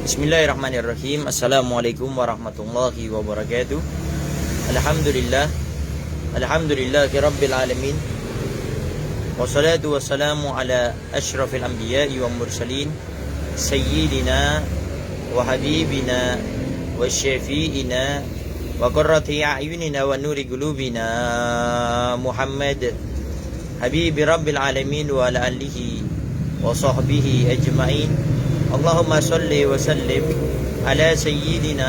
Bismillahirrahmanirrahim. Assalamualaikum warahmatullahi wabarakatuh. Alhamdulillahi rabbil alamin. Wassalatu wassalamu ala asyrafil anbiya'i wa mursalin sayyidina wa habibina wa syafi'ina wa qurrati a'yunina wa nuri qulubina Muhammad habibi rabbil alamin wa ala alihi wa sahbihi ajma'in. Allahumma salli wa sallim ala sayyidina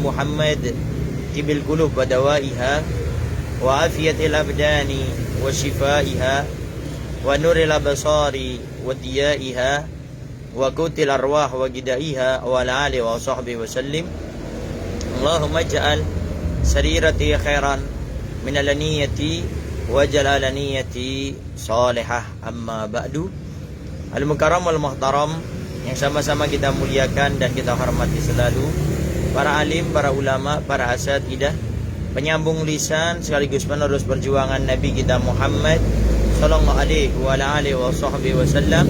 Muhammad tibil qulub wa dawaiha wa afiyatil abdani wa shifaiha wa nuril absari wa diyaiha wa qutil arwah wa gidaiha wa ala alihi wa sahbihi wa sallim. Allahumma ij'al sarirati khairan min alaniyati wa jalalaniyati salihah. Amma ba'du. Al-mukarram wal muhtaram yang sama-sama kita muliakan dan kita hormati selalu, para alim, para ulama, para asatidah, penyambung lisan sekaligus penerus perjuangan Nabi kita Muhammad sallallahu alaihi wasallam,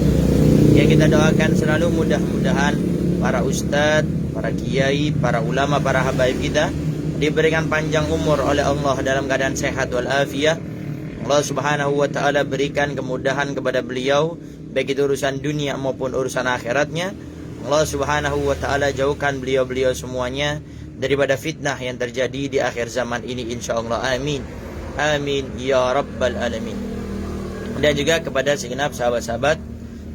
yang kita doakan selalu mudah-mudahan para ustadz, para kiai, para ulama, para habaib kita diberikan panjang umur oleh Allah dalam keadaan sehat wal afiyah. Allah Subhanahu wa taala berikan kemudahan kepada beliau baik itu urusan dunia maupun urusan akhiratnya. Allah Subhanahu wa taala jauhkan beliau-beliau semuanya daripada fitnah yang terjadi di akhir zaman ini, insyaallah. Amin. Amin ya rabbal alamin. Dan juga kepada segenap sahabat-sahabat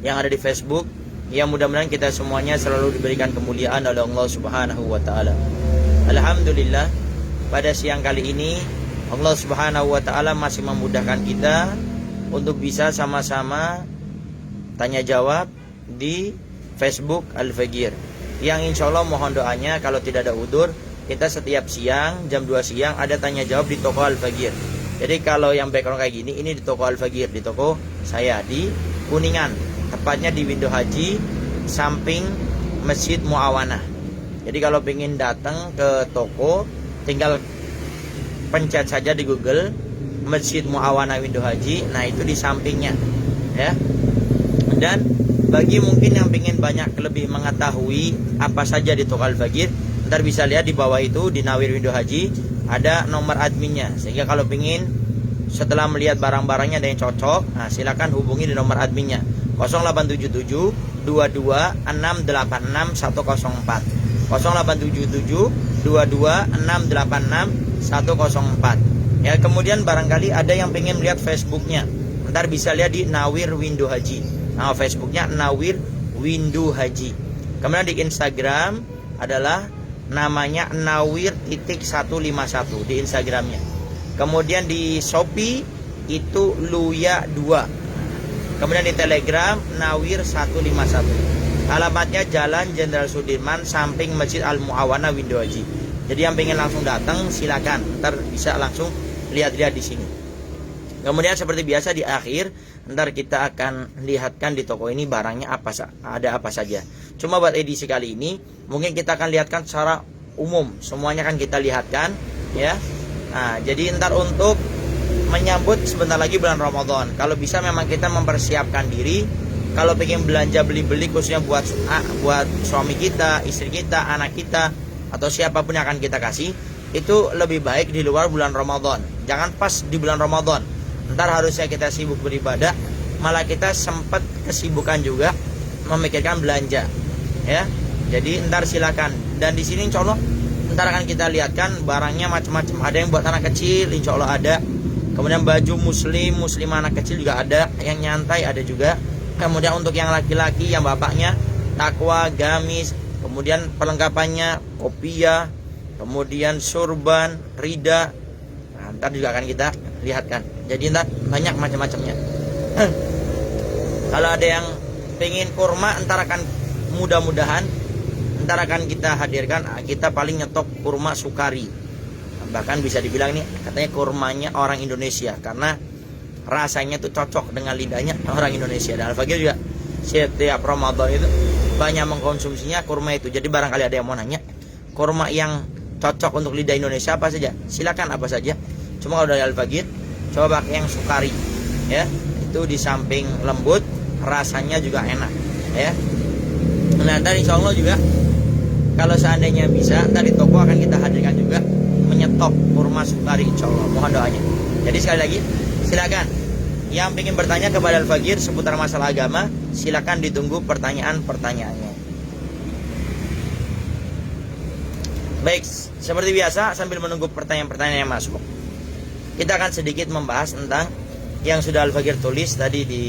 yang ada di Facebook, yang mudah-mudahan kita semuanya selalu diberikan kemuliaan oleh Allah Subhanahu wa taala. Alhamdulillah, pada siang kali ini Allah Subhanahu wa taala masih memudahkan kita untuk bisa sama-sama tanya jawab di Facebook Al-Fagir, yang insya Allah mohon doanya kalau tidak ada udzur, kita setiap siang jam 2 siang ada tanya jawab di toko Al-Fagir. Jadi kalau yang background kayak gini, ini di toko Al-Fagir, di toko saya di Kuningan, tepatnya di Window Haji samping Masjid Muawanah. Jadi kalau pengen datang ke toko, tinggal pencet saja di Google Masjid Muawanah Window Haji, nah itu di sampingnya ya. Dan bagi mungkin yang ingin banyak lebih mengetahui apa saja di toko Al-Fagir, ntar bisa lihat di bawah itu di Nawir Window Haji ada nomor adminnya, sehingga kalau ingin setelah melihat barang-barangnya ada yang cocok, nah silakan hubungi di nomor adminnya 0877 22 686 104 0877 22 686 104 ya. Kemudian barangkali ada yang pengen melihat Facebooknya, ntar bisa lihat di Nawir Window Haji. Nama Facebooknya Nawir Window Haji. Kemudian di Instagram adalah namanya Nawir.151 di Instagramnya. Kemudian di Shopee itu Luya2. Kemudian di Telegram Nawir 151. Alamatnya Jalan Jenderal Sudirman samping Masjid Al Muawana Window Haji. Jadi yang pengen langsung datang silakan, ntar bisa langsung lihat-lihat di sini. Kemudian seperti biasa di akhir ntar kita akan lihatkan di toko ini barangnya ada apa saja. Cuma buat edisi kali ini mungkin kita akan lihatkan secara umum, semuanya kan kita lihatkan ya. Nah, jadi ntar untuk menyambut sebentar lagi bulan Ramadan, kalau bisa memang kita mempersiapkan diri. Kalau pengen belanja beli-beli khususnya buat suami kita, istri kita, anak kita, atau siapapun yang akan kita kasih, itu lebih baik di luar bulan Ramadan. Jangan pas di bulan Ramadan, ntar harusnya kita sibuk beribadah, malah kita sempat kesibukan juga memikirkan belanja ya. Jadi ntar silakan. Dan di sini insya Allah ntar akan kita lihatkan barangnya macam-macam. Ada yang buat anak kecil, insya Allah ada. Kemudian baju muslim anak kecil juga ada, yang nyantai ada juga. Kemudian untuk yang laki-laki, yang bapaknya takwa, gamis, kemudian perlengkapannya kopiah, kemudian surban, rida. Nah, ntar juga akan kita lihatkan. Jadi ntar banyak macam-macamnya. Kalau ada yang pengen kurma, ntar akan mudah-mudahan ntar akan kita hadirkan. Kita paling nyetok kurma Sukari. Bahkan bisa dibilang ini katanya kurmanya orang Indonesia, karena rasanya tuh cocok dengan lidahnya orang Indonesia. Dan Al-Fagir juga setiap Ramadan itu banyak mengkonsumsinya kurma itu. Jadi barangkali ada yang mau nanya, kurma yang cocok untuk lidah Indonesia apa saja? Silakan apa saja. Cuma kalau dari Al-Fagir coba pakai yang Sukari ya. Itu di samping lembut, rasanya juga enak ya. Nah, dan insya Allah juga Kalau seandainya bisa, tadi toko akan kita hadirkan juga menyetop kurma sukari insya Allah. Mohon doanya. Jadi sekali lagi, silakan yang ingin bertanya kepada Al-Fagir seputar masalah agama, silakan ditunggu pertanyaan-pertanyaannya. Baik, seperti biasa sambil menunggu pertanyaan-pertanyaan yang masuk, kita akan sedikit membahas tentang yang sudah Al-Fagir tulis tadi di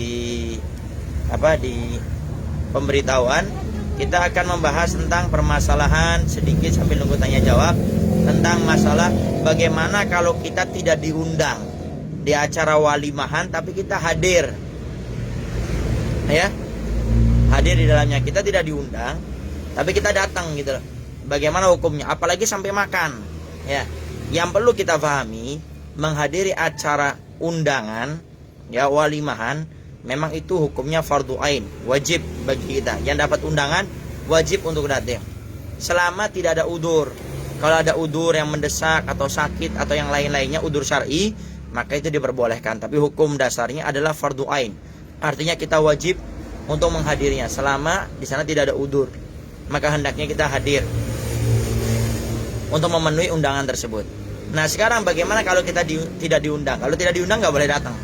pemberitahuan. Kita akan membahas tentang permasalahan sedikit sambil nunggu tanya jawab tentang masalah bagaimana kalau kita tidak diundang di acara walimahan tapi kita hadir, ya, hadir di dalamnya. Kita tidak diundang tapi kita datang gitu loh. Bagaimana hukumnya? Apalagi sampai makan, ya. Yang perlu kita pahami, menghadiri acara undangan, ya, walimahan, memang itu hukumnya fardu ain, wajib bagi kita. Yang dapat undangan wajib untuk datang, selama tidak ada udur. Kalau ada udur yang mendesak atau sakit atau yang lain-lainnya, udur syar'i, maka itu diperbolehkan. Tapi hukum dasarnya adalah fardu ain. Artinya kita wajib untuk menghadirinya selama di sana tidak ada udur. Maka hendaknya kita hadir untuk memenuhi undangan tersebut. Nah, sekarang bagaimana kalau kita tidak diundang? Kalau tidak diundang nggak boleh datang.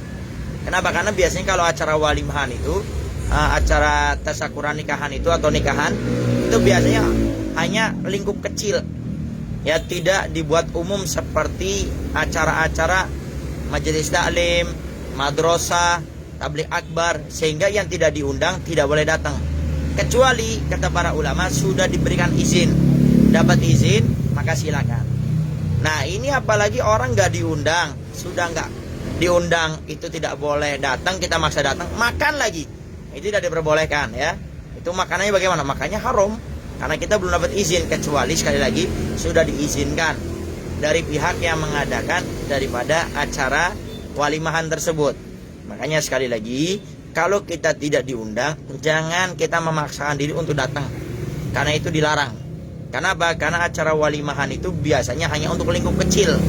Kenapa? Karena biasanya kalau acara walimahan itu, acara tasakuran nikahan itu atau nikahan itu biasanya hanya lingkup kecil, ya, tidak dibuat umum seperti acara-acara majelis taklim, madrasah, tabligh akbar, sehingga yang tidak diundang tidak boleh datang. Kecuali kata para ulama sudah diberikan izin, dapat izin, maka silakan. Nah, ini apalagi orang nggak diundang, sudah nggak diundang itu tidak boleh datang, kita maksa datang, makan lagi, itu tidak diperbolehkan, ya. Itu makanannya bagaimana? Makannya haram, karena kita belum dapat izin, kecuali sekali lagi sudah diizinkan dari pihak yang mengadakan daripada acara walimahan tersebut. Makanya sekali lagi, kalau kita tidak diundang, jangan kita memaksakan diri untuk datang, karena itu dilarang. Kenapa? Karena acara walimahan itu biasanya hanya untuk lingkup kecil,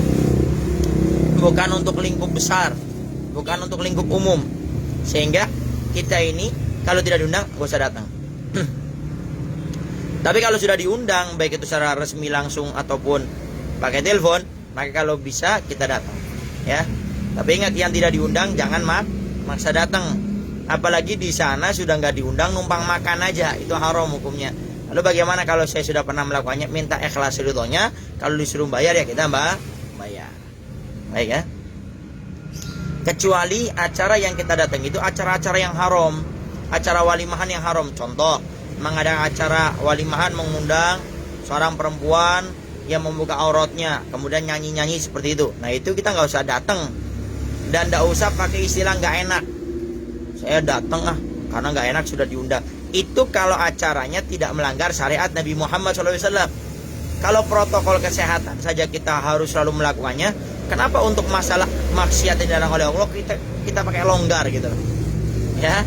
bukan untuk lingkup besar, bukan untuk lingkup umum. Sehingga kita ini kalau tidak diundang gak usah datang. Tapi kalau sudah diundang, baik itu secara resmi langsung ataupun pakai telepon, maka kalau bisa kita datang, ya. Tapi ingat, yang tidak diundang jangan maksa datang. Apalagi di sana sudah nggak diundang, numpang makan aja, itu haram hukumnya. Lalu bagaimana kalau saya sudah pernah melakukannya? Minta ikhlas ridhonya. Kalau disuruh bayar ya kita bayar. Baik, ya. Kecuali acara yang kita datang itu acara-acara yang haram, acara walimahan yang haram. Contoh, mengadakan acara walimahan mengundang seorang perempuan yang membuka auratnya, kemudian nyanyi-nyanyi seperti itu. Nah, itu kita nggak usah datang, dan nggak usah pakai istilah nggak enak. Saya datang karena nggak enak sudah diundang. Itu kalau acaranya tidak melanggar syariat Nabi Muhammad SAW. Kalau protokol kesehatan saja kita harus selalu melakukannya, kenapa untuk masalah maksiat yang dilarang oleh Allah kita pakai longgar gitu, ya?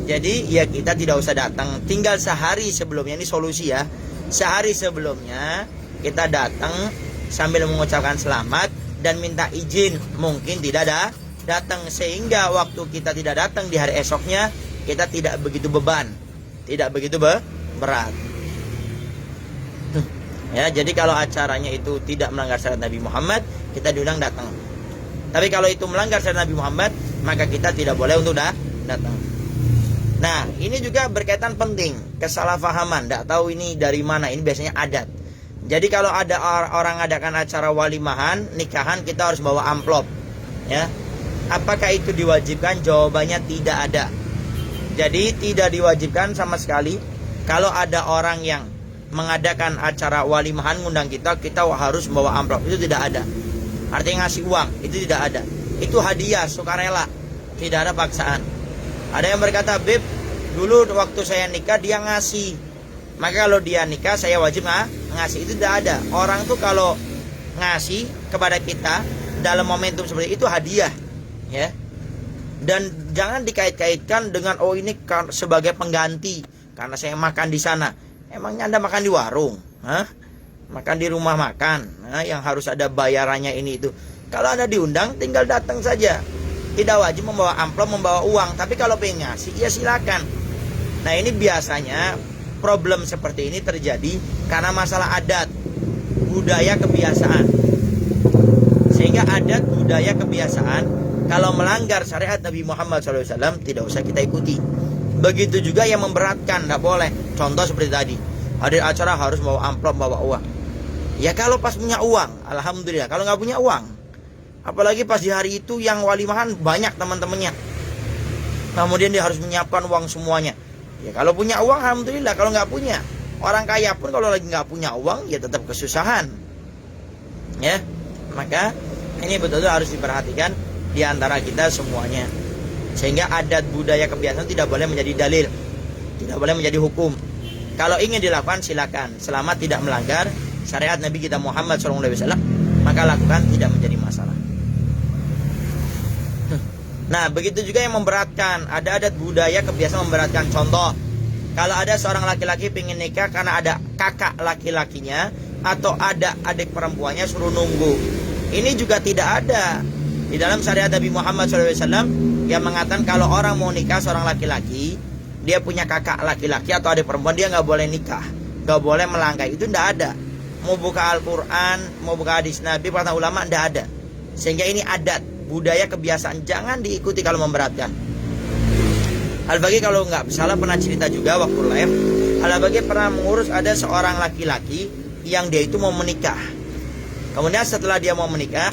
Jadi ya kita tidak usah datang. Tinggal sehari sebelumnya, ini solusi ya. Sehari sebelumnya kita datang sambil mengucapkan selamat dan minta izin, mungkin tidak ada datang, sehingga waktu kita tidak datang di hari esoknya kita tidak begitu beban, tidak begitu berat. Ya, jadi kalau acaranya itu tidak melanggar syariat Nabi Muhammad, kita diundang datang. Tapi kalau itu melanggar syariat Nabi Muhammad, maka kita tidak boleh untuk datang. Nah, ini juga berkaitan penting, kesalahpahaman, tidak tahu ini dari mana, ini biasanya adat. Jadi kalau ada orang adakan acara walimahan, nikahan, kita harus bawa amplop, ya. Apakah itu diwajibkan? Jawabannya tidak ada. Jadi tidak diwajibkan sama sekali. Kalau ada orang yang mengadakan acara walimahan ngundang kita harus bawa amplop, itu tidak ada. Artinya ngasih uang, itu tidak ada. Itu hadiah, sukarela, tidak ada paksaan. Ada yang berkata, "Beb, dulu waktu saya nikah dia ngasih, maka kalau dia nikah saya wajib ngasih." Itu tidak ada. Orang tuh kalau ngasih kepada kita dalam momentum seperti itu hadiah, ya. Dan jangan dikait-kaitkan dengan ini sebagai pengganti karena saya makan di sana. Emangnya Anda makan di warung? Makan di rumah makan, yang harus ada bayarannya ini itu. Kalau Anda diundang tinggal datang saja. Tidak wajib membawa amplop, membawa uang. Tapi kalau pengen ngasih, ya silakan. Nah, ini biasanya problem seperti ini terjadi karena masalah adat, budaya, kebiasaan. Sehingga adat, budaya, kebiasaan kalau melanggar syariat Nabi Muhammad SAW tidak usah kita ikuti. Begitu juga yang memberatkan, tidak boleh. Contoh seperti tadi, hadir acara harus bawa amplop, bawa uang. Ya kalau pas punya uang, alhamdulillah. Kalau nggak punya uang, apalagi pas di hari itu yang walimahan banyak teman-temannya, kemudian dia harus menyiapkan uang semuanya. Ya kalau punya uang alhamdulillah. Kalau nggak punya, orang kaya pun kalau lagi nggak punya uang ya tetap kesusahan. Ya, maka ini betul-betul harus diperhatikan di antara kita semuanya. Sehingga adat, budaya, kebiasaan tidak boleh menjadi dalil, tidak boleh menjadi hukum. Kalau ingin dilakukan silakan, selama tidak melanggar syariat Nabi kita Muhammad SAW, maka lakukan, tidak menjadi masalah. Nah, begitu juga yang memberatkan. Ada adat, budaya, kebiasaan memberatkan. Contoh, kalau ada seorang laki-laki pengen nikah karena ada kakak laki-lakinya atau ada adik perempuannya suruh nunggu. Ini juga tidak ada di dalam syariat Nabi Muhammad SAW yang mengatakan kalau orang mau nikah seorang laki-laki, dia punya kakak laki-laki atau adik perempuan, dia nggak boleh nikah, nggak boleh melangkai. Itu tidak ada. Mau buka Al-Quran, mau buka hadis Nabi, para ulama, tidak ada. Sehingga ini adat, budaya, kebiasaan, jangan diikuti kalau memberatkan. Al-Baqi kalau nggak salah pernah cerita juga waktu live, Al-Baqi pernah mengurus ada seorang laki-laki yang dia itu mau menikah. Kemudian setelah dia mau menikah,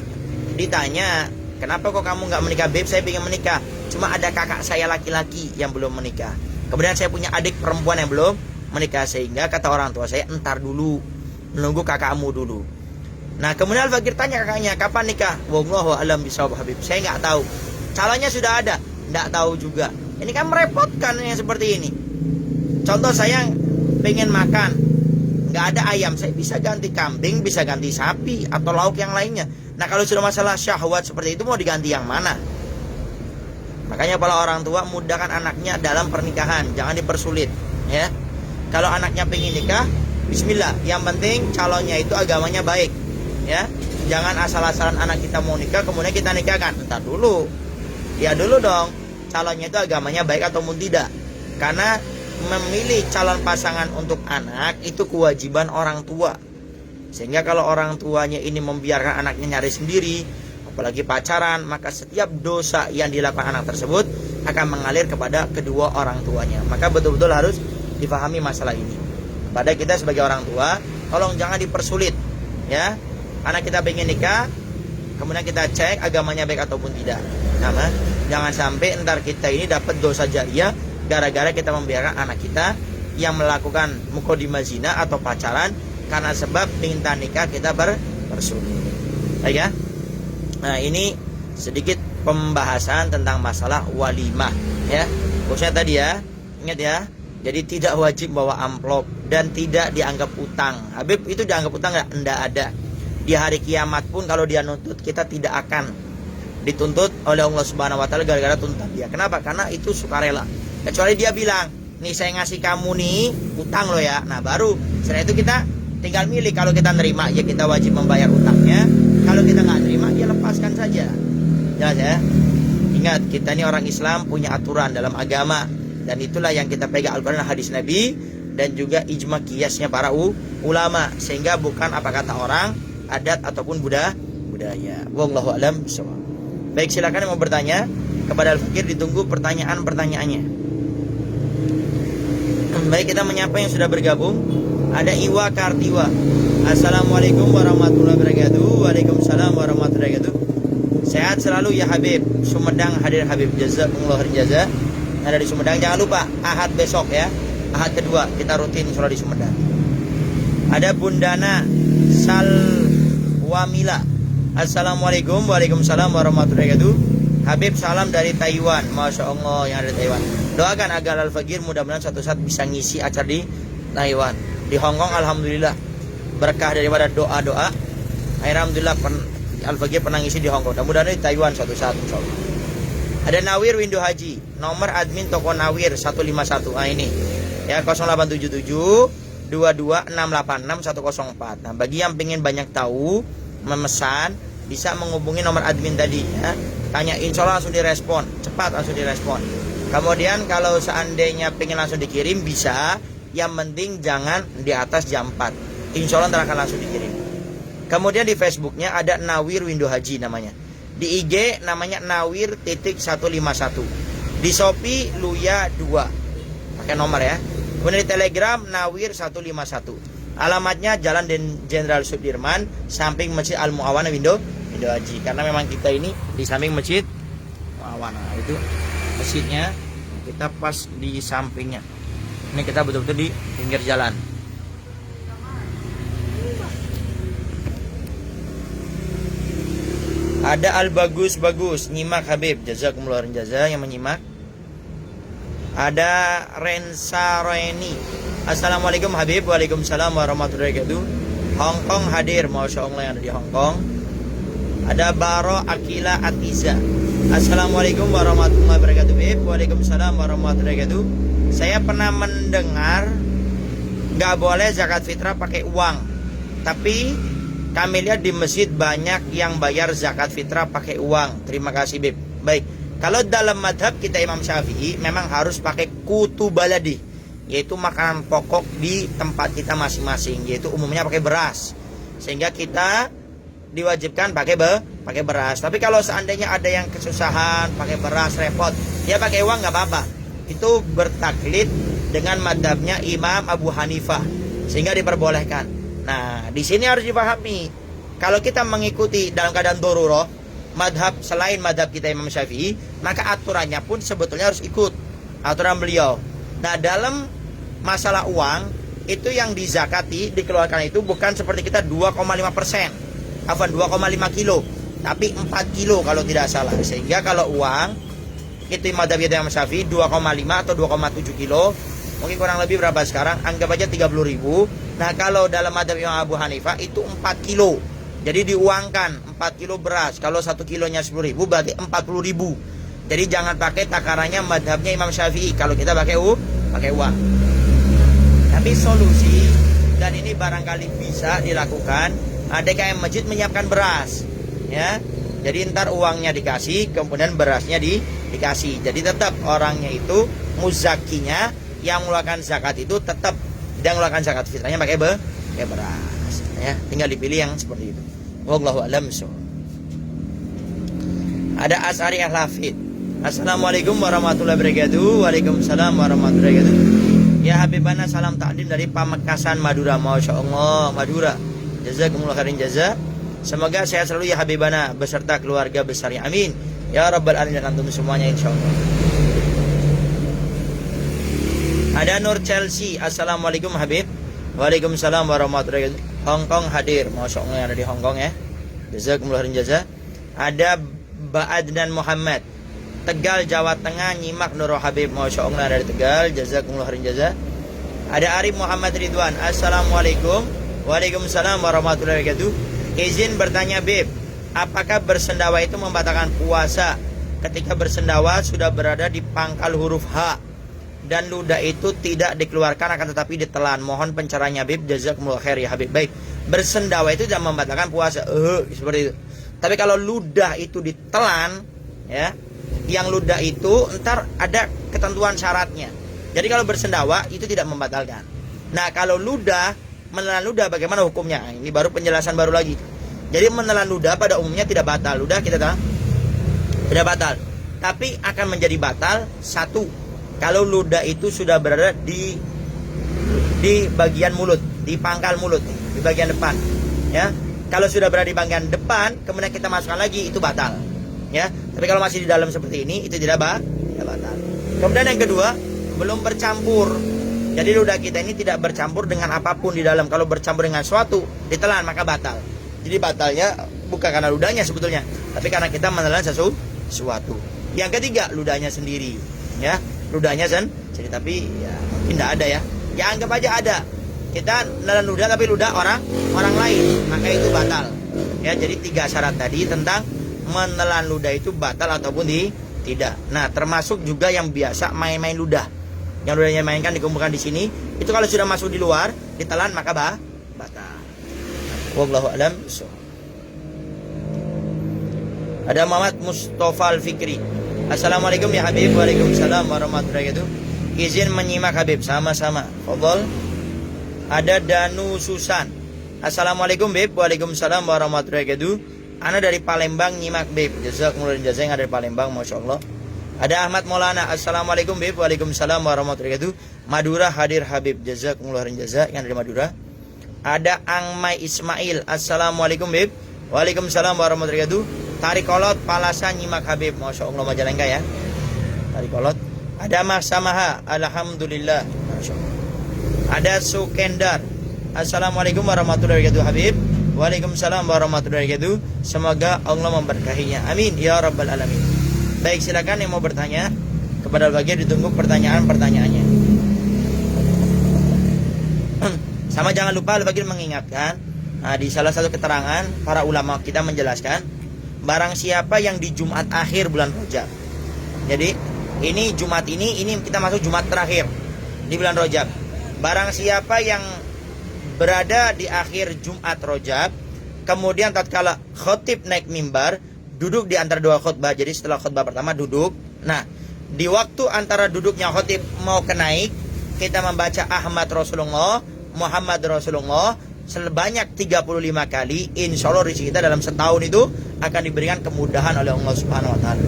ditanya, kenapa kok kamu nggak menikah, Beb? Saya ingin menikah, cuma ada kakak saya laki-laki yang belum menikah. Kemudian saya punya adik perempuan yang belum menikah, sehingga kata orang tua saya, entar dulu, menunggu kakakmu dulu. Nah, kemudian Al-Fakir tanya kakaknya, kapan nikah? Wallahu a'lam bishawab, Habib. Saya nggak tahu. Calonnya sudah ada, nggak tahu juga. Ini kan merepotkan yang seperti ini. Contoh, saya pengen makan, nggak ada ayam, saya bisa ganti kambing, bisa ganti sapi atau lauk yang lainnya. Nah, kalau sudah masalah syahwat seperti itu, mau diganti yang mana? Makanya para orang tua mudahkan anaknya dalam pernikahan, jangan dipersulit, ya. Kalau anaknya pengen nikah, bismillah. Yang penting calonnya itu agamanya baik, ya. Jangan asal-asalan anak kita mau nikah kemudian kita nikahkan. Entar dulu, ya dulu dong, calonnya itu agamanya baik ataupun tidak. Karena memilih calon pasangan untuk anak itu kewajiban orang tua. Sehingga kalau orang tuanya ini membiarkan anaknya nyari sendiri, apalagi pacaran, maka setiap dosa yang dilakukan anak tersebut akan mengalir kepada kedua orang tuanya. Maka betul-betul harus difahami masalah ini. Pada kita sebagai orang tua, tolong jangan dipersulit, ya. Anak kita pengen nikah, kemudian kita cek agamanya baik ataupun tidak. Nah, jangan sampai ntar kita ini dapat dosa jariah gara-gara kita membiarkan anak kita yang melakukan mukodimah zina atau pacaran karena sebab minta nikah kita bersulit. Baik ya. Nah, ini sedikit pembahasan tentang masalah walimah, ya. Khususnya tadi ya, ingat ya. Jadi tidak wajib bawa amplop dan tidak dianggap utang. Habib, itu dianggap utang enggak ada. Di hari kiamat pun kalau dia nuntut, kita tidak akan dituntut oleh Allah Subhanahu wa taala gara-gara tuntutan dia. Kenapa? Karena itu sukarela. Kecuali dia bilang, "Nih saya ngasih kamu nih utang lo ya." Nah, baru setelah itu kita tinggal milih. Kalau kita nerima, ya kita wajib membayar utangnya. Kalau kita nggak nerima, ya lepaskan saja. Jelas ya. Ingat, kita ini orang Islam punya aturan dalam agama. Dan itulah yang kita pegang Al-Quran, hadis Nabi, dan juga ijma qiyasnya para ulama. Sehingga bukan apa kata orang, adat ataupun budaya. Wallahu a'lam bishawab. Baik, silakan yang mau bertanya kepada Al-Fakir, ditunggu pertanyaan-pertanyaannya. Baik, kita menyapa yang sudah bergabung. Ada Iwa Kartiwa. Assalamualaikum warahmatullahi wabarakatuh. Waalaikumsalam warahmatullahi wabarakatuh. Sehat selalu ya Habib. Sumedang hadir Habib. Jazakumullah khairan. Ada di Sumedang. Jangan lupa Ahad besok ya. Ahad kedua kita rutin sholat di Sumedang. Ada Bundana Salwamila. Assalamualaikum. Waalaikumsalam warahmatullahi wabarakatuh. Habib, salam dari Taiwan. Masya Allah yang ada di Taiwan. Doakan agar Al-Fakir mudah-mudahan suatu saat bisa ngisi acara di Taiwan. Di Hong Kong alhamdulillah berkah daripada doa-doa. Alhamdulillah Al-Fakir pernah ngisi di Hong Kong. Mudah-mudahan di Taiwan suatu saat insyaallah. Ada Nawir Windu Haji, nomor admin toko Nawir 151. Nah ini ya, 0877 22686104. Nah, bagi yang pengen banyak tahu, memesan, bisa menghubungi nomor admin tadi ya. Tanya, insya Allah langsung direspon, cepat langsung direspon. Kemudian kalau seandainya pengen langsung dikirim bisa, Yang penting jangan di atas jam 4. Insya Allah ntar akan langsung dikirim. Kemudian di Facebooknya ada Nawir Windu Haji namanya. Di IG namanya Nawir.151. Di Shopee Luya 2. Pakai nomor ya. Kemudian di Telegram Nawir 151. Alamatnya Jalan Jenderal Sudirman, samping Masjid Al Muawana Windu Haji. Karena memang kita ini di samping Masjid Muawana. Itu masjidnya, kita pas di sampingnya. Ini kita betul-betul di pinggir jalan. Ada Al Bagus nyimak Habib, jazakumullah khairan jaza yang menyimak. Ada Rensa Reni, assalamualaikum Habib. Waalaikumsalam warahmatullahi wabarakatuh. Hongkong hadir, masya Allah yang ada di Hongkong. Ada Baro Akila Atiza, assalamualaikum warahmatullahi wabarakatuh Habib. Waalaikumsalam warahmatullahi wabarakatuh. Saya pernah mendengar nggak boleh zakat fitrah pakai uang, tapi kami lihat di masjid banyak yang bayar zakat fitrah pakai uang. Terima kasih Bib. Baik, kalau dalam madhab kita Imam Syafi'i memang harus pakai kutu baladi, yaitu makanan pokok di tempat kita masing-masing, yaitu umumnya pakai beras, sehingga kita diwajibkan pakai beras. Tapi kalau seandainya ada yang kesusahan pakai beras repot, dia pakai uang nggak apa-apa. Itu bertaklid dengan madhabnya Imam Abu Hanifah, sehingga diperbolehkan. Nah, di sini harus dipahami, kalau kita mengikuti dalam keadaan doruro madhab selain madhab kita Imam Syafi'i, maka aturannya pun sebetulnya harus ikut aturan beliau. Nah, dalam masalah uang itu yang dizakati dikeluarkan itu bukan seperti kita 2,5%, 2,5 kilo, tapi 4 kilo kalau tidak salah. Sehingga kalau uang itu madhab kita Imam Syafi'i 2,5 atau 2,7 kilo, mungkin kurang lebih berapa sekarang, anggap aja 30.000. Nah, kalau dalam madhab Imam Abu Hanifah itu 4 kilo. Jadi diuangkan 4 kilo beras. Kalau 1 kilonya 10.000 berarti 40.000. Jadi jangan pakai takarannya madhabnya Imam Syafi'i kalau kita pakai uang. Tapi solusi, dan ini barangkali bisa dilakukan, DKM Masjid menyiapkan beras, ya. Jadi ntar uangnya dikasih, kemudian berasnya dikasih. Jadi tetap orangnya itu muzakinya yang mengeluarkan zakat itu tetap dia mengeluarkan zakat fitrahnya pakai beras, ya. Tinggal dipilih yang seperti itu. Wallahu a'lam bishawab. Ada As'ari Al-Hafid, assalamualaikum warahmatullahi wabarakatuh. Waalaikumsalam warahmatullahi wabarakatuh. Ya Habibana, salam takdim dari Pamekasan Madura. Masya Allah Madura, jazakumullah khairan jaza. Semoga sehat selalu ya Habibana beserta keluarga besarnya, amin ya rabbal alamin, dan antum semuanya insyaallah. Ada Nur Chelsea, assalamualaikum Habib. Waalaikumsalam warahmatullahi wabarakatuh. Hongkong hadir, masya Allah yang ada di Hongkong ya, jazakumullah khairan jaza. Ada Ba'adnan Muhammad, Tegal Jawa Tengah, nyimak Nur Habib, masya Allah dari Tegal, jazakumullah khairan jaza. Ada Arif Muhammad Ridwan, assalamualaikum. Waalaikumsalam warahmatullahi wabarakatuh. Izin bertanya Bib, apakah bersendawa itu membatalkan puasa ketika bersendawa sudah berada di pangkal huruf H dan ludah itu tidak dikeluarkan akan tetapi ditelan? Mohon pencerahannya Bib, jazakumullah khair ya Habib. Baik, bersendawa itu tidak membatalkan puasa, seperti itu. Tapi kalau ludah itu ditelan, ya, yang ludah itu ntar ada ketentuan syaratnya. Jadi kalau bersendawa itu tidak membatalkan. Nah, kalau ludah, menelan ludah bagaimana hukumnya? Nah, ini baru penjelasan baru lagi. Jadi menelan ludah pada umumnya tidak batal. Ludah kita tahu tidak batal, tapi akan menjadi batal satu kalau ludah itu sudah berada di bagian mulut, di pangkal mulut, di bagian depan, ya. Kalau sudah berada di bagian depan, kemudian kita masukkan lagi, itu batal, ya. Tapi kalau masih di dalam seperti ini, itu tidak batal. Kemudian yang kedua, belum bercampur. Jadi ludah kita ini tidak bercampur dengan apapun di dalam. Kalau bercampur dengan suatu, ditelan maka batal. Jadi batalnya bukan karena ludahnya sebetulnya, tapi karena kita menelan sesuatu. Yang ketiga, ludahnya sendiri, ya. Ludahnya sendiri, tapi ya mungkin tidak ada ya. Ya anggap aja ada. Kita menelan ludah tapi ludah orang lain, maka itu batal. Ya, jadi 3 syarat tadi tentang menelan ludah itu batal ataupun tidak. Nah, termasuk juga yang biasa main-main ludah. Yang ludahnya mainkan dikumpulkan di sini, itu kalau sudah masuk di luar, ditelan maka batal. Wallahu a'lam. Ada Muhammad Mustafa Al-Fikri, assalamualaikum ya Habib. Waalaikumsalam warahmatullahi wabarakatuh. izin menyimak Habib. Sama-sama. Fadhol. Ada Danu Susan. Assalamualaikum Beb. Waalaikumsalam warahmatullahi wabarakatuh. Ana dari Palembang nyimak Beb. Jazakumullah jazaa yang dari Palembang, Masya Allah. Ada Ahmad Maulana. Assalamualaikum Beb. Waalaikumsalam warahmatullahi wabarakatuh. Madura hadir Habib. Jazakumullah jazaa yang dari Madura. Ada Angmai Ismail. Assalamualaikum Beb. Waalaikumsalam warahmatullahi wabarakatuh. Tarikolot Palasa nyimak Habib. Masya Allah Majalengka ya. Tarikolot. Ada Mas Samaha. Alhamdulillah. Masya Allah. Ada Sukendar. Assalamualaikum warahmatullahi wabarakatuh Habib. Waalaikumsalam warahmatullahi wabarakatuh. Semoga Allah memberkahinya. Amin ya rabbal alamin. Baik, silakan yang mau bertanya kepada bagian ditunggu pertanyaan-pertanyaannya. Sama jangan lupa bagian mengingatkan, di salah satu keterangan para ulama kita menjelaskan, barang siapa yang di Jumat akhir bulan Rajab. Jadi ini Jumat ini kita masuk Jumat terakhir di bulan Rajab. Barang siapa yang berada di akhir Jumat Rajab, kemudian tatkala khotib naik mimbar, duduk di antara dua khutbah. Jadi setelah khutbah pertama duduk. Nah, di waktu antara duduknya khotib mau kenaik, kita membaca Ahmad Rasulullah, Muhammad Rasulullah sebanyak 35 kali. Insya Allah rezeki kita dalam setahun itu akan diberikan kemudahan oleh Allah Subhanahu Wa Taala.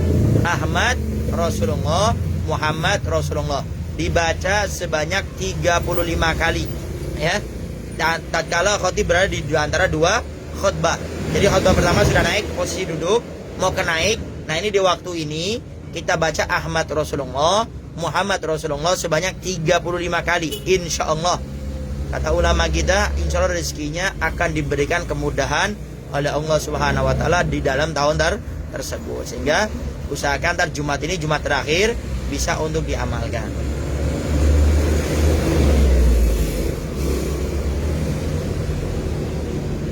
Ahmad Rasulullah, Muhammad Rasulullah dibaca sebanyak 35 kali, ya. Tatkala khotib berada di antara dua khutbah. Jadi khutbah pertama sudah naik posisi duduk, mau kenaik. Nah, ini di waktu ini kita baca Ahmad Rasulullah, Muhammad Rasulullah sebanyak 35 kali. Insya Allah, kata ulama kita, insya Allah rezekinya akan diberikan kemudahan oleh Allah Subhanahu Wa Taala di dalam tahun tersebut. Sehingga usahakan ntar Jumat ini, Jumat terakhir, bisa untuk diamalkan.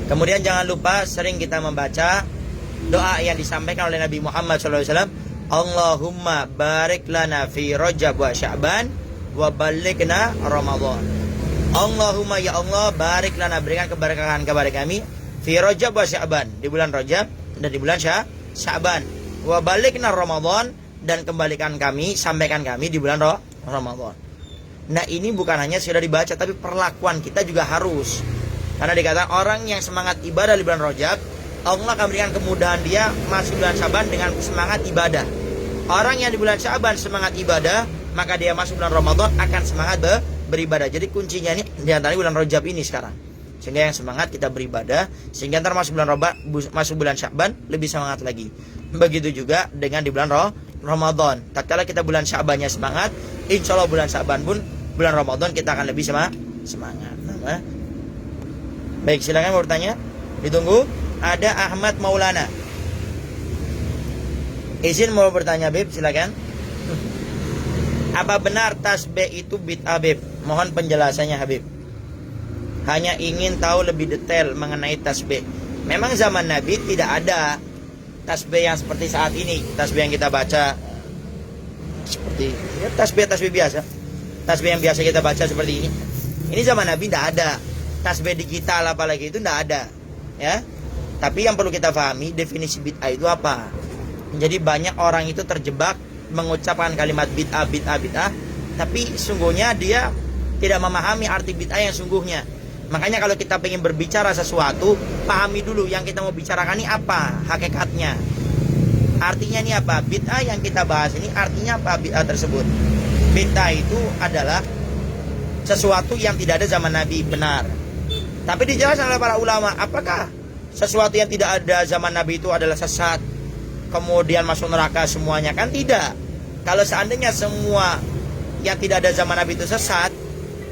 Kemudian jangan lupa sering kita membaca doa yang disampaikan oleh Nabi Muhammad SAW. Allahumma barik lana fi Rajab wa Sya'ban wa balighna Ramadan. Allahumma ya Allah barik lana, berikan keberkahan kepada kami fi Rajab wa Sya'ban, di bulan Rajab dan di bulan Sya'ban, wa balighna Ramadan, dan kembalikan kami, sampaikan kami di bulan Ramadan. Nah, ini bukan hanya sudah dibaca, tapi perlakuan kita juga harus. Karena dikatakan orang yang semangat ibadah di bulan Rajab, Allah akan berikan kemudahan dia masuk bulan Sya'ban dengan semangat ibadah. Orang yang di bulan Sya'ban semangat ibadah, maka dia masuk bulan Ramadan akan semangat beribadah. Jadi kuncinya ini di antara bulan Rajab ini sekarang. Sehingga yang semangat kita beribadah, sehingga ntar masuk bulan Sya'ban lebih semangat lagi. Begitu juga dengan di bulan Ramadan. Tatkala kita bulan Sya'bannya semangat, insya Allah bulan Sya'ban pun, bulan Ramadan kita akan lebih semangat. Nah, baik, silakan mau bertanya. Ditunggu. Ada Ahmad Maulana. Izin mau bertanya Beb, silakan. Apa benar tasbih itu bid'ah Beb? Mohon penjelasannya Habib. Hanya ingin tahu lebih detail mengenai tasbih. Memang zaman Nabi tidak ada tasbih yang seperti saat ini. Tasbih yang kita baca seperti ya, tasbih biasa. Tasbih yang biasa kita baca seperti ini. Ini zaman Nabi tidak ada. Tasbih digital apalagi itu tidak ada, ya. Tapi yang perlu kita pahami definisi bid'ah itu apa. Jadi banyak orang itu terjebak mengucapkan kalimat bid'ah, tapi sungguhnya dia tidak memahami arti bid'ah yang sungguhnya. Makanya kalau kita ingin berbicara sesuatu, pahami dulu yang kita mau bicarakan ini apa hakikatnya. Artinya ini apa? Bid'ah yang kita bahas ini artinya apa bid'ah tersebut? Bid'ah itu adalah sesuatu yang tidak ada zaman Nabi, benar. Tapi dijelaskan oleh para ulama, apakah sesuatu yang tidak ada zaman Nabi itu adalah sesat, kemudian masuk neraka semuanya? Kan tidak. Kalau seandainya semua yang tidak ada zaman Nabi itu sesat,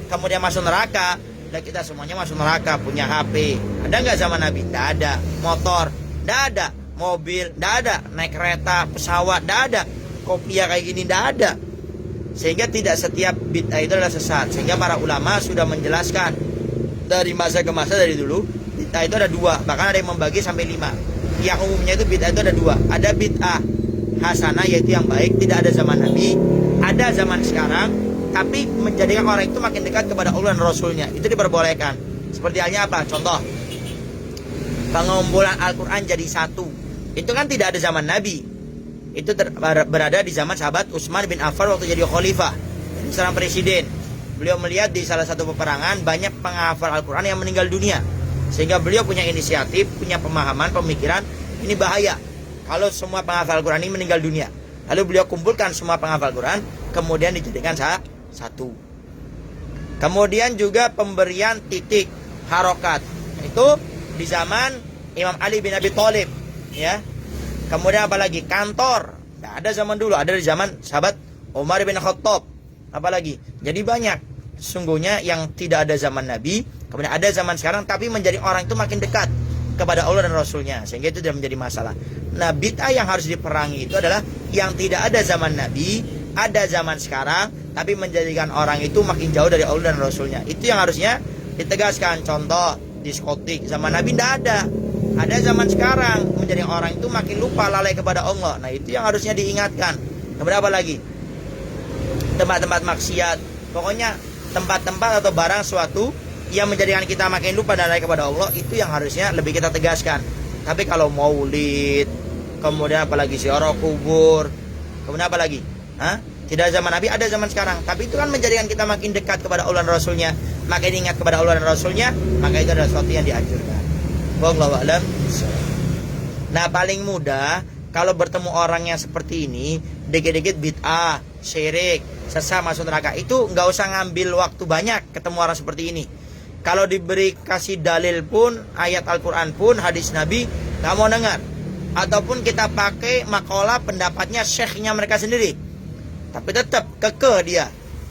kemudian masuk neraka, dan kita semuanya masuk neraka. Punya HP, ada nggak zaman Nabi? Tidak ada. Motor, tidak ada. Mobil, tidak ada. Naik kereta, pesawat, tidak ada. Kopiah kayak gini, tidak ada. Sehingga tidak setiap bid'ah itu adalah sesat. Sehingga para ulama sudah menjelaskan dari masa ke masa, dari dulu bid'ah itu ada dua, bahkan ada yang membagi sampai 5. Yang umumnya itu bid'ah itu ada 2. Ada bid'ah hasanah, yaitu yang baik, tidak ada zaman Nabi. Ada zaman sekarang, tapi menjadikan orang itu makin dekat kepada Allah dan Rasulnya, itu diperbolehkan. Seperti halnya apa? Contoh, pengumpulan Al-Quran jadi satu. Itu kan tidak ada zaman Nabi. Itu berada di zaman sahabat Utsman bin Affan waktu jadi khalifah. seorang presiden. Beliau melihat di salah satu peperangan banyak penghafal Al-Quran yang meninggal dunia. Sehingga beliau punya inisiatif, punya pemahaman, pemikiran, ini bahaya kalau semua penghafal Al-Quran ini meninggal dunia. Lalu beliau kumpulkan semua penghafal Al-Quran, kemudian dijadikan satu. Kemudian juga pemberian titik harokat. Itu di zaman Imam Ali bin Abi Thalib, ya. Kemudian apalagi kantor. Nah, ada zaman dulu, ada di zaman sahabat Umar bin Khattab. Apalagi. Jadi banyak sesungguhnya yang tidak ada zaman Nabi, kemudian ada zaman sekarang, tapi menjadi orang itu makin dekat kepada Allah dan Rasulnya, sehingga itu tidak menjadi masalah. Nah, bid'ah yang harus diperangi itu adalah yang tidak ada zaman Nabi, ada zaman sekarang, tapi menjadikan orang itu makin jauh dari Allah dan Rasulnya. Itu yang harusnya ditegaskan. Contoh, diskotik zaman Nabi tidak ada. Ada zaman sekarang, menjadi orang itu makin lupa, lalai kepada Allah. Nah, itu yang harusnya diingatkan. Kemudian apa lagi? Tempat-tempat maksiat. Pokoknya tempat-tempat atau barang suatu yang menjadikan kita makin lupa dan lalai kepada Allah, itu yang harusnya lebih kita tegaskan. Tapi kalau maulid, kemudian apalagi ziarah kubur, kemudian apa lagi? Tidak zaman Nabi, ada zaman sekarang. Tapi itu kan menjadikan kita makin dekat kepada Allah dan Rasulnya, makin ingat kepada Allah dan Rasulnya, maka itu adalah sesuatu yang dianjurkan. Wallahu a'lam. Nah, paling mudah kalau bertemu orang yang seperti ini, dikit-dikit bid'ah, syirik, sesat, masuk neraka, itu nggak usah ngambil waktu banyak ketemu orang seperti ini. Kalau diberi kasih dalil pun, ayat Al-Quran pun, hadis Nabi, nggak mau dengar. Ataupun kita pakai makalah pendapatnya syekhnya mereka sendiri, tapi tetap kekeh dia.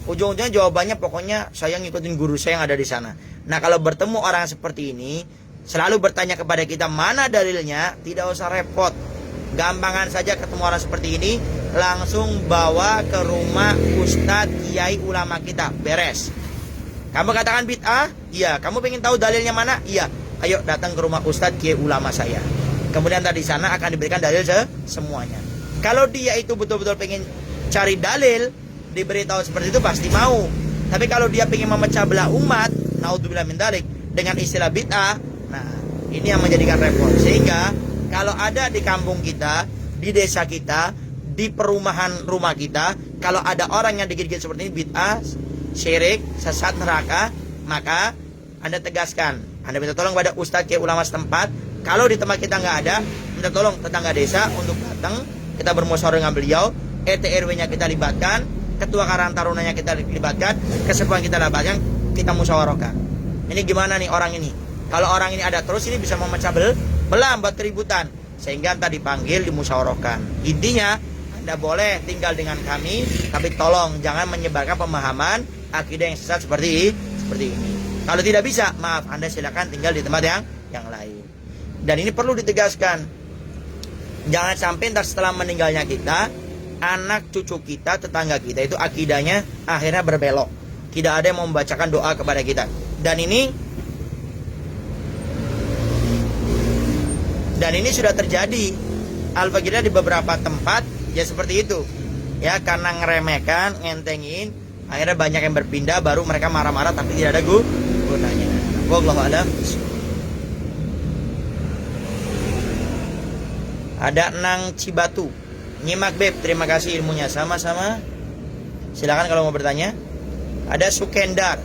Ujung-ujungnya jawabannya pokoknya saya ngikutin guru saya yang ada di sana. Nah, kalau bertemu orang seperti ini, selalu bertanya kepada kita mana dalilnya, tidak usah repot. Gampangan saja ketemu orang seperti ini, langsung bawa ke rumah ustadz, kiai, ulama kita, beres. Kamu katakan bid'ah? Iya. Kamu pengen tahu dalilnya mana? Iya. Ayo datang ke rumah ustadz, kiai, ulama saya. Kemudian tadi sana akan diberikan dalil semuanya. Kalau dia itu betul-betul pengen cari dalil, diberitahu seperti itu pasti mau. Tapi kalau dia pengen memecah belah umat, naudzubillah min dzalik, dengan istilah bid'ah, nah ini yang menjadikan repot. Sehingga kalau ada di kampung kita, di desa kita, di perumahan rumah kita, kalau ada orang yang digigit seperti ini, bid'ah, syirik, sesat, neraka, maka Anda tegaskan, Anda minta tolong kepada ustadz, kiai, ulama setempat. Kalau di tempat kita nggak ada, minta tolong tetangga desa untuk datang, kita bermusyawarah dengan beliau, RT RW-nya kita libatkan, ketua Karang Tarunanya kita libatkan, kesepuan kita libatkan, kita musyawarahkan. Ini gimana nih orang ini? Kalau orang ini ada terus, ini bisa memecah belah, buat keributan, sehingga entah dipanggil, dimusyawarahkan. Intinya, Anda boleh tinggal dengan kami, tapi tolong jangan menyebarkan pemahaman akidah yang sesat seperti ini. Kalau tidak bisa, maaf, Anda silakan tinggal di tempat yang lain. Dan ini perlu ditegaskan. Jangan sampai ntar setelah meninggalnya kita, anak cucu kita, tetangga kita itu akidahnya akhirnya berbelok. Tidak ada yang membacakan doa kepada kita. Dan ini sudah terjadi. Al-Fagidah di beberapa tempat ya seperti itu. Ya, karena ngeremehkan, ngentengin, akhirnya banyak yang berpindah, baru mereka marah-marah tapi tidak ada gunanya. Wallahu a'lam. Ada Nang Cibatu. Nyimak Beb, terima kasih ilmunya. Sama-sama. Silakan kalau mau bertanya. Ada Sukendar.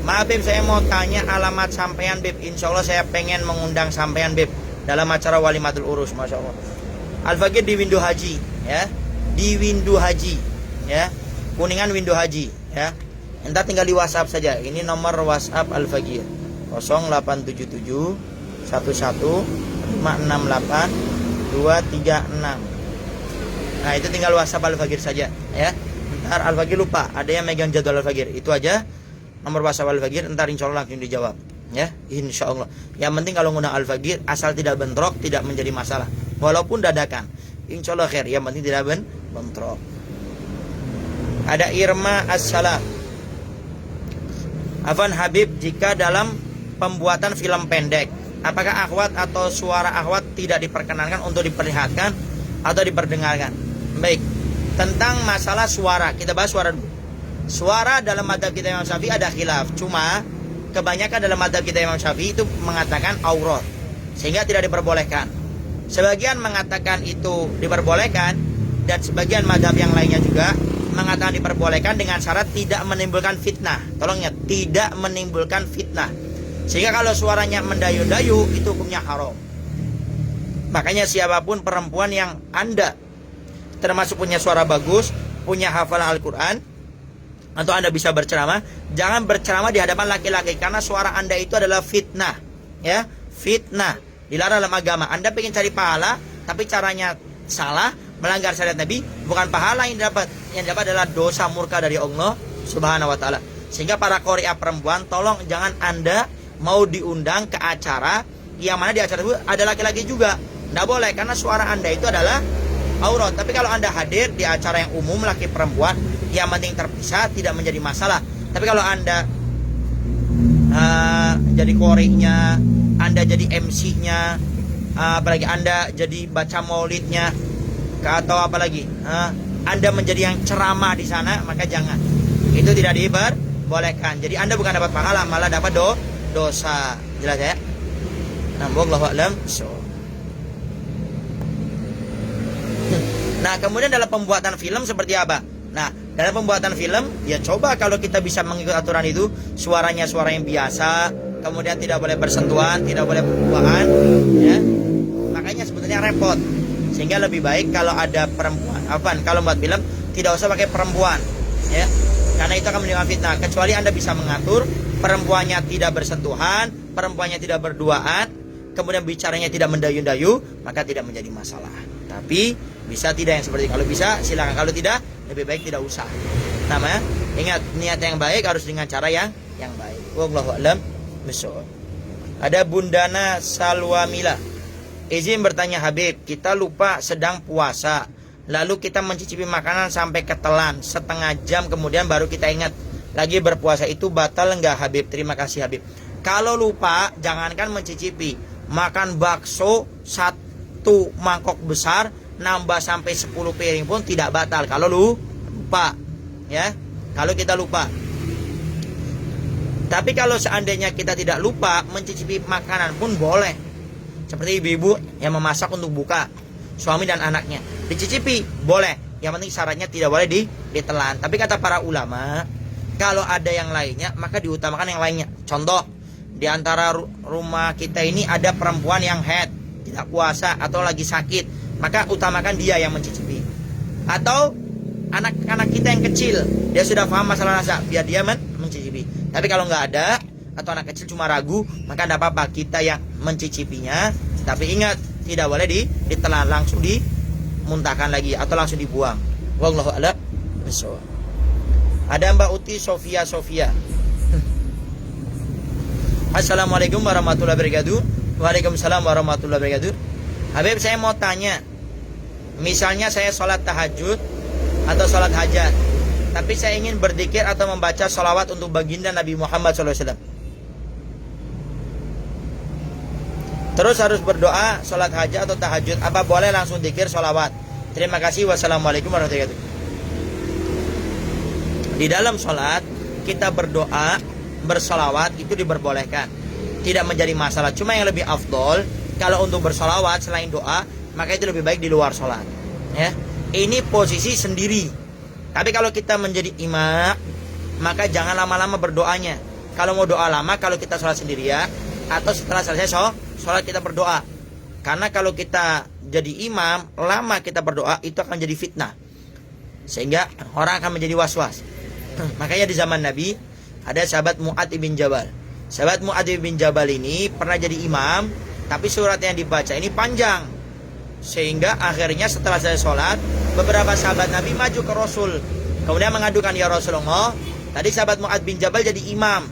Maaf Beb, saya mau tanya alamat sampean Beb. Insya Allah saya pengen mengundang sampean Beb dalam acara Walimatul Urus. Masya Allah. Al-Fagir di Windu Haji, ya. Di Windu Haji, ya. Kuningan Windu Haji, ya. Entar tinggal di WhatsApp saja. Ini nomor WhatsApp Al-Fagir. 0877 11 568 236. Nah, itu tinggal WhatsApp Al-Fagir saja, ya. Ntar Al-Fagir lupa, ada yang megang jadwal Al-Fagir. Itu aja nomor WhatsApp Al-Fagir, ntar insya Allah langsung dijawab, ya. Insya Allah. Yang penting kalau ngundang Al-Fagir, asal tidak bentrok, tidak menjadi masalah. Walaupun dadakan, insya Allah khair. Yang penting tidak bentrok. Ada Irma As-Salam. Afwan Habib, jika dalam pembuatan film pendek, apakah akhwat atau suara akhwat tidak diperkenankan untuk diperlihatkan atau diperdengarkan? Baik, tentang masalah suara, kita bahas suara dulu. Suara dalam mazhab kita Imam Syafi'i ada khilaf. Cuma kebanyakan dalam mazhab kita Imam Syafi'i itu mengatakan aurat, sehingga tidak diperbolehkan. Sebagian mengatakan itu diperbolehkan, dan sebagian mazhab yang lainnya juga mengatakan diperbolehkan dengan syarat tidak menimbulkan fitnah. Tolong ingat, tidak menimbulkan fitnah. Sehingga kalau suaranya mendayu-dayu itu hukumnya haram. Makanya siapapun perempuan yang Anda termasuk punya suara bagus, punya hafalan Al-Quran, atau Anda bisa berceramah, jangan berceramah di hadapan laki-laki, karena suara Anda itu adalah fitnah. Ya, fitnah. Dilarang dalam agama. Anda pengen cari pahala, tapi caranya salah, melanggar syariat Nabi, bukan pahala yang dapat. Yang dapat adalah dosa murka dari Allah Subhanahu wa taala. Sehingga para qari'ah perempuan, tolong jangan Anda mau diundang ke acara yang mana di acara itu ada laki-laki juga. Tidak boleh, karena suara Anda itu adalah aurat. Tapi kalau Anda hadir di acara yang umum laki perempuan, yang penting terpisah, tidak menjadi masalah. Tapi kalau Anda jadi qari'nya, Anda jadi MC-nya, apalagi Anda jadi baca maulidnya, atau apalagi Anda menjadi yang ceramah di sana, maka jangan. Itu tidak diperbolehkan. Jadi Anda bukan dapat pahala, malah dapat dosa. Jelas ya? Nah, wallahu a'lam. Nah, kemudian dalam pembuatan film seperti apa? Nah, dalam pembuatan film, ya coba kalau kita bisa mengikuti aturan itu, suaranya suara yang biasa, kemudian tidak boleh bersentuhan, tidak boleh berduaan, ya. Makanya sebetulnya repot. Sehingga lebih baik kalau ada perempuan, kalau buat film tidak usah pakai perempuan, ya. Karena itu akan menimbulkan fitnah. Kecuali Anda bisa mengatur perempuannya tidak bersentuhan, perempuannya tidak berduaan, kemudian bicaranya tidak mendayu-dayu, maka tidak menjadi masalah. Tapi bisa tidak yang seperti, kalau bisa silakan, kalau tidak lebih baik tidak usah. Namanya ingat, niat yang baik harus dengan cara yang baik. Wallahu a'lam bishawab. Ada Bundana Salwamila. Izin bertanya Habib, kita lupa sedang puasa, lalu kita mencicipi makanan sampai ketelan setengah jam, kemudian baru kita ingat lagi berpuasa, itu batal enggak Habib? Terima kasih Habib. Kalau lupa, jangankan mencicipi, makan bakso satu mangkok besar nambah sampai 10 piring pun tidak batal kalau lupa, ya. Kalau kita lupa. Tapi kalau seandainya kita tidak lupa, mencicipi makanan pun boleh. Seperti ibu-ibu yang memasak untuk buka suami dan anaknya, dicicipi boleh. Yang penting syaratnya tidak boleh ditelan. Tapi kata para ulama, kalau ada yang lainnya maka diutamakan yang lainnya. Contoh, di antara rumah kita ini ada perempuan yang haid, tidak puasa atau lagi sakit, maka utamakan dia yang mencicipi. Atau anak-anak kita yang kecil, dia sudah paham masalah rasa, biar dia mencicipi. Tapi kalau nggak ada, atau anak kecil cuma ragu, maka tidak apa-apa kita yang mencicipinya. Tapi ingat, tidak boleh ditelan, langsung dimuntahkan lagi atau langsung dibuang. Wallahu a'lam bishawab. Ada Mbak Uti Sofia. Assalamualaikum warahmatullahi wabarakatuh. Waalaikumsalam warahmatullahi wabarakatuh. Habib, saya mau tanya, misalnya saya sholat tahajud atau sholat hajat, tapi saya ingin berzikir atau membaca sholawat untuk baginda Nabi Muhammad SAW. Terus harus berdoa sholat hajat atau tahajud, apa boleh langsung zikir sholawat? Terima kasih. Wassalamualaikum warahmatullahi wabarakatuh. Di dalam sholat kita berdoa, bersolawat itu diperbolehkan, tidak menjadi masalah. Cuma yang lebih afdol, kalau untuk bersolawat selain doa, maka itu lebih baik di luar sholat, ya. Ini posisi sendiri. Tapi kalau kita menjadi imam, maka jangan lama-lama berdoanya. Kalau mau doa lama, kalau kita sholat sendirian, atau setelah selesai sholat kita berdoa. Karena kalau kita jadi imam, lama kita berdoa, itu akan jadi fitnah, sehingga orang akan menjadi was-was. Makanya di zaman Nabi ada sahabat Mu'adz bin Jabal. Sahabat Mu'adz bin Jabal ini pernah jadi imam, tapi surat yang dibaca ini panjang, sehingga akhirnya setelah saya sholat, beberapa sahabat Nabi maju ke Rasul, kemudian mengadukan, ya Rasulullah, tadi sahabat Mu'adz bin Jabal jadi imam,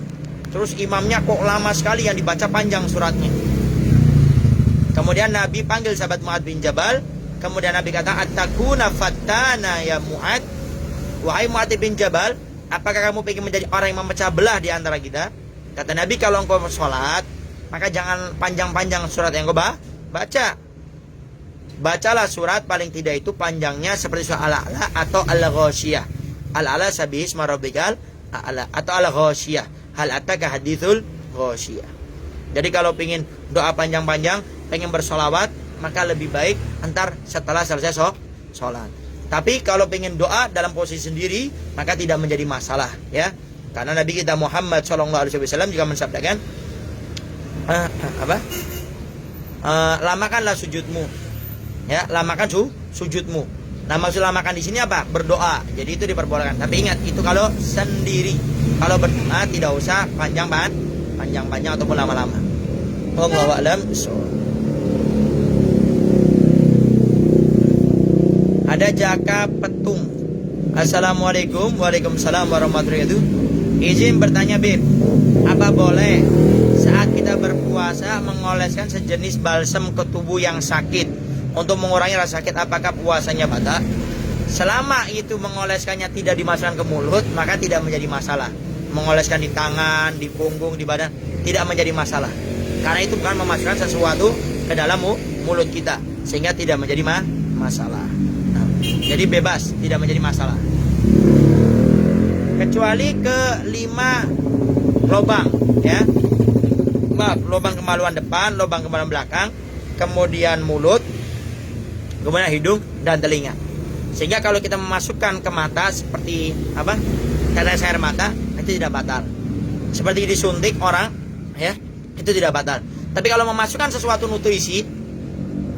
terus imamnya kok lama sekali yang dibaca panjang suratnya. Kemudian Nabi panggil sahabat Mu'adz bin Jabal, kemudian Nabi kata, at-takuna fattana ya Mu'adz, wahai Mu'adz bin Jabal, apakah kamu ingin menjadi orang yang memecah belah di antara kita? Kata Nabi, kalau engkau sholat, maka jangan panjang-panjang surat yang kau baca. Bacalah surat paling tidak itu panjangnya seperti surat Al-A'la atau Al-Ghasyiyah. Al-A'la sabbihisma rabbikal a'la atau Al-Ghasyiyah. Hal ataka hadithul Ghasyiyah. Jadi kalau pengen doa panjang-panjang, pengen bersolawat, maka lebih baik antar setelah selesai sholat. Tapi kalau pengen doa dalam posisi sendiri, maka tidak menjadi masalah, ya. Karena Nabi kita Muhammad SAW juga mensabdakan, lamakanlah sujudmu, ya, lamakan sujudmu. Nah, maksud lamakan di sini apa? Berdoa. Jadi itu diperbolehkan. Tapi ingat, itu kalau sendiri. Kalau berdoa tidak usah panjang-panjang ataupun lama-lama. Wallahu a'lam bishawab. Ada Jaka Petung. Assalamualaikum. Waalaikumsalam warahmatullahi wabarakatuh. Izin bertanya, Bib, apa boleh saat kita berpuasa mengoleskan sejenis balsam ke tubuh yang sakit untuk mengurangi rasa sakit? Apakah puasanya batal? Selama itu mengoleskannya tidak dimasukkan ke mulut, maka tidak menjadi masalah. Mengoleskan di tangan, di punggung, di badan, tidak menjadi masalah. Karena itu bukan memasukkan sesuatu ke dalam mulut kita, sehingga tidak menjadi masalah. Nah, jadi bebas, tidak menjadi masalah. Kecuali ke 5 lubang, ya. Lubang kemaluan depan, lubang kemaluan belakang, kemudian mulut, kemudian hidung dan telinga. Sehingga kalau kita memasukkan ke mata seperti tetes air mata, itu tidak batal. Seperti disuntik orang, ya, itu tidak batal. Tapi kalau memasukkan sesuatu nutrisi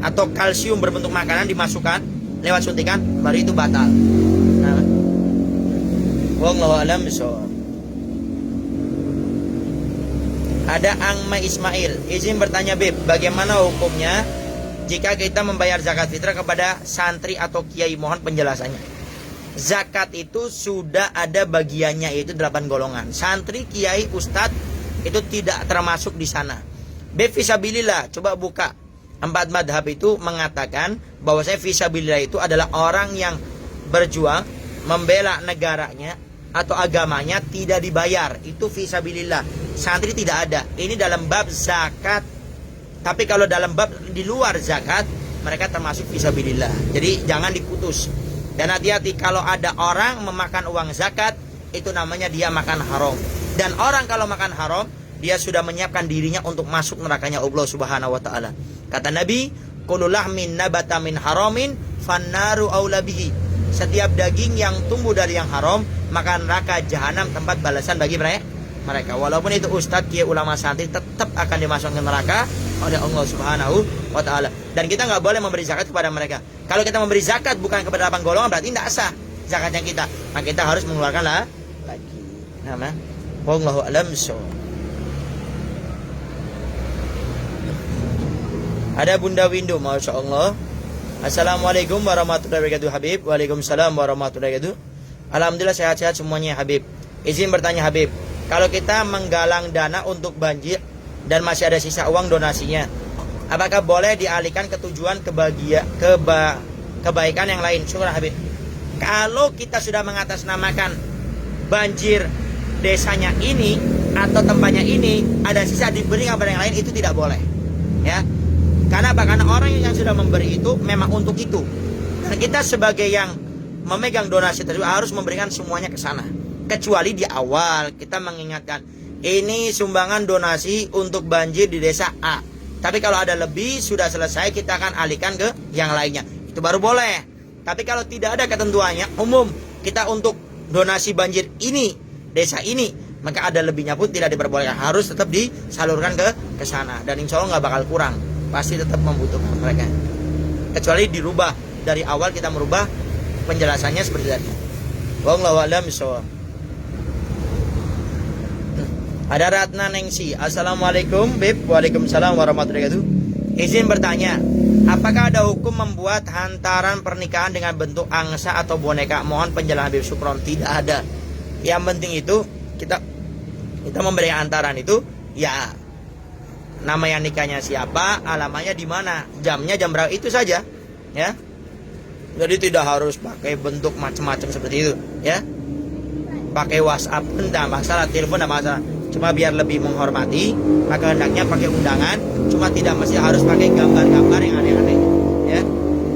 atau kalsium berbentuk makanan dimasukkan lewat suntikan, baru itu batal. Nah, wallahu a'lam bishawab. Ada Angma Ismail, izin bertanya, Bib, bagaimana hukumnya jika kita membayar zakat fitrah kepada santri atau kiai? Mohon penjelasannya. Zakat itu sudah ada bagiannya, yaitu 8 golongan. Santri, kiai, ustadz itu tidak termasuk di sana. Bib, fisabilillah, coba buka 4 madhab itu mengatakan bahwa saya fisabilillah itu adalah orang yang berjuang membela negaranya atau agamanya tidak dibayar, itu fisabilillah. Santri tidak ada. Ini dalam bab zakat. Tapi kalau dalam bab di luar zakat, mereka termasuk fisabilillah. Jadi jangan diputus. Dan hati-hati kalau ada orang memakan uang zakat, itu namanya dia makan haram. Dan orang kalau makan haram, dia sudah menyiapkan dirinya untuk masuk nerakanya Allah Subhanahu wa taala. Kata Nabi, kullu lahmin nabata min haramin fannaru aula bihi. Setiap daging yang tumbuh dari yang haram, maka neraka jahanam tempat balasan bagi mereka. Walaupun itu ustadz, kiai, ulama, santri, tetap akan dimasukkan ke neraka oleh Allah Subhanahu wa taala. Dan kita nggak boleh memberi zakat kepada mereka. Kalau kita memberi zakat bukan kepada 8 golongan, berarti tidak sah zakatnya kita. Maka kita harus mengeluarkan lagi. Nama wallahu a'lam bishawab. Ada Bunda Windu, Masya Allah. Assalamualaikum warahmatullahi wabarakatuh, Habib. Waalaikumsalam warahmatullahi wabarakatuh. Alhamdulillah sehat-sehat semuanya, Habib. Izin bertanya, Habib, kalau kita menggalang dana untuk banjir dan masih ada sisa uang donasinya, apakah boleh dialihkan ke tujuan kebaikan yang lain? Syukur, Habib. Kalau kita sudah mengatasnamakan banjir desanya ini atau tempatnya ini, ada sisa diberi kepada yang lain, itu tidak boleh, ya. Karena apa? Karena orang yang sudah memberi itu memang untuk itu. Dan kita sebagai yang memegang donasi tersebut harus memberikan semuanya ke sana. Kecuali di awal kita mengingatkan, ini sumbangan donasi untuk banjir di desa A. Tapi kalau ada lebih, sudah selesai, kita akan alihkan ke yang lainnya. Itu baru boleh. Tapi kalau tidak ada ketentuannya, umum, kita untuk donasi banjir ini, desa ini, maka ada lebihnya pun tidak diperbolehkan. Harus tetap disalurkan ke sana. Dan insya Allah nggak bakal kurang. Pasti tetap membutuhkan mereka. Kecuali dirubah. Dari awal kita merubah penjelasannya seperti tadi. Wallahu a'lam bishawab. Ada Ratna Nengsi. Assalamualaikum, Bib. Waalaikumsalam warahmatullahi wabarakatuh. Izin bertanya, apakah ada hukum membuat hantaran pernikahan dengan bentuk angsa atau boneka? Mohon penjelasan, Bib. Syukron. Tidak ada. Yang penting itu kita memberi hantaran itu, ya, nama yang nikahnya siapa, alamatnya di mana, jamnya jam berapa, itu saja, ya. Jadi tidak harus pakai bentuk macam-macam seperti itu, ya. Pakai WhatsApp pun tidak masalah, telepon tidak masalah. Cuma biar lebih menghormati, maka hendaknya pakai undangan. Cuma tidak mesti harus pakai gambar-gambar yang aneh-aneh, ya.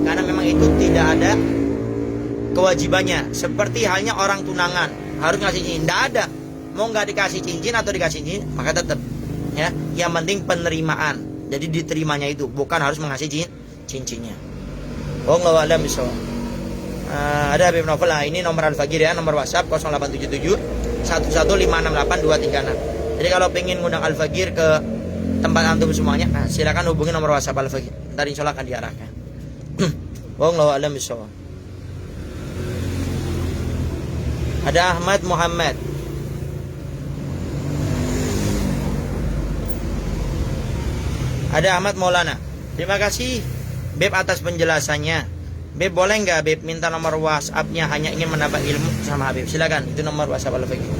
Karena memang itu tidak ada kewajibannya. Seperti halnya orang tunangan harus ngasih cincin, tidak ada. Mau nggak dikasih cincin atau dikasih cincin, maka tetap, ya. Yang penting penerimaan. Jadi diterimanya itu, bukan harus mengasih cincinnya. Wallahu a'lam bishawab. Ada Habib Novel. Nah, ini nomor Al-Fagir ya, nomor WhatsApp 0877 11556. Jadi kalau pengen ngundang Al-Fagir ke tempat antum semuanya, nah, silakan hubungi nomor WhatsApp Al-Fagir. Ntar insya Allah akan diarahkan. Wallahu a'lam bishawab. Ada Ahmad Muhammad. Ada Ahmad Maulana. Terima kasih Beb atas penjelasannya. Beb boleh nggak Beb minta nomor WhatsApp-nya, hanya ingin menambah ilmu sama Habib. Silakan, itu nomor WhatsApp Al-Fagir.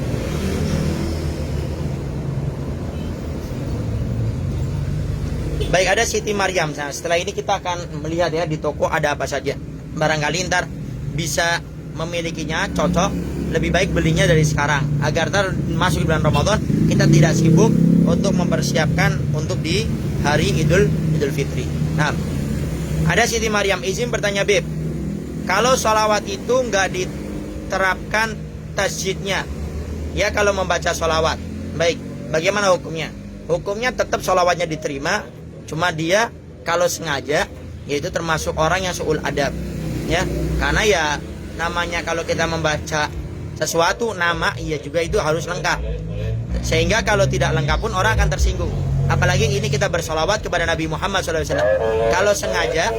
Baik, ada Siti Maryam. Nah, setelah ini kita akan melihat ya di toko ada apa saja. Barangkali ntar bisa memilikinya, cocok. Lebih baik belinya dari sekarang agar ntar masuk bulan Ramadan kita tidak sibuk untuk mempersiapkan untuk di hari Idul Fitri. Nah, ada Siti Maryam izin bertanya Beb, kalau sholawat itu nggak diterapkan tasjidnya, ya kalau membaca sholawat, baik, bagaimana hukumnya? Hukumnya tetap sholawatnya diterima, cuma dia kalau sengaja, yaitu termasuk orang yang suul adab, ya, karena ya namanya kalau kita membaca sesuatu nama, iya juga itu harus lengkap, sehingga kalau tidak lengkap pun orang akan tersinggung. Apalagi ini kita bersolawat kepada Nabi Muhammad SAW. Kalau sengaja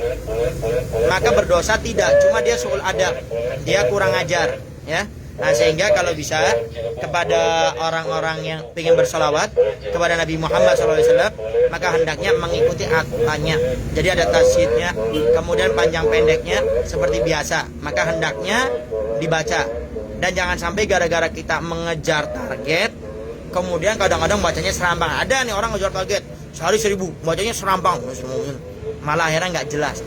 maka berdosa tidak, cuma dia suul adab, dia kurang ajar, ya. Nah, sehingga kalau bisa kepada orang-orang yang ingin bersolawat kepada Nabi Muhammad SAW, maka hendaknya mengikuti aturannya. Jadi ada tasydidnya, kemudian panjang pendeknya seperti biasa, maka hendaknya dibaca. Dan jangan sampai gara-gara kita mengejar target, kemudian kadang-kadang bacanya serampang. Ada nih orang ngejar target sehari 1000, bacanya serampang, malah akhirnya nggak jelas.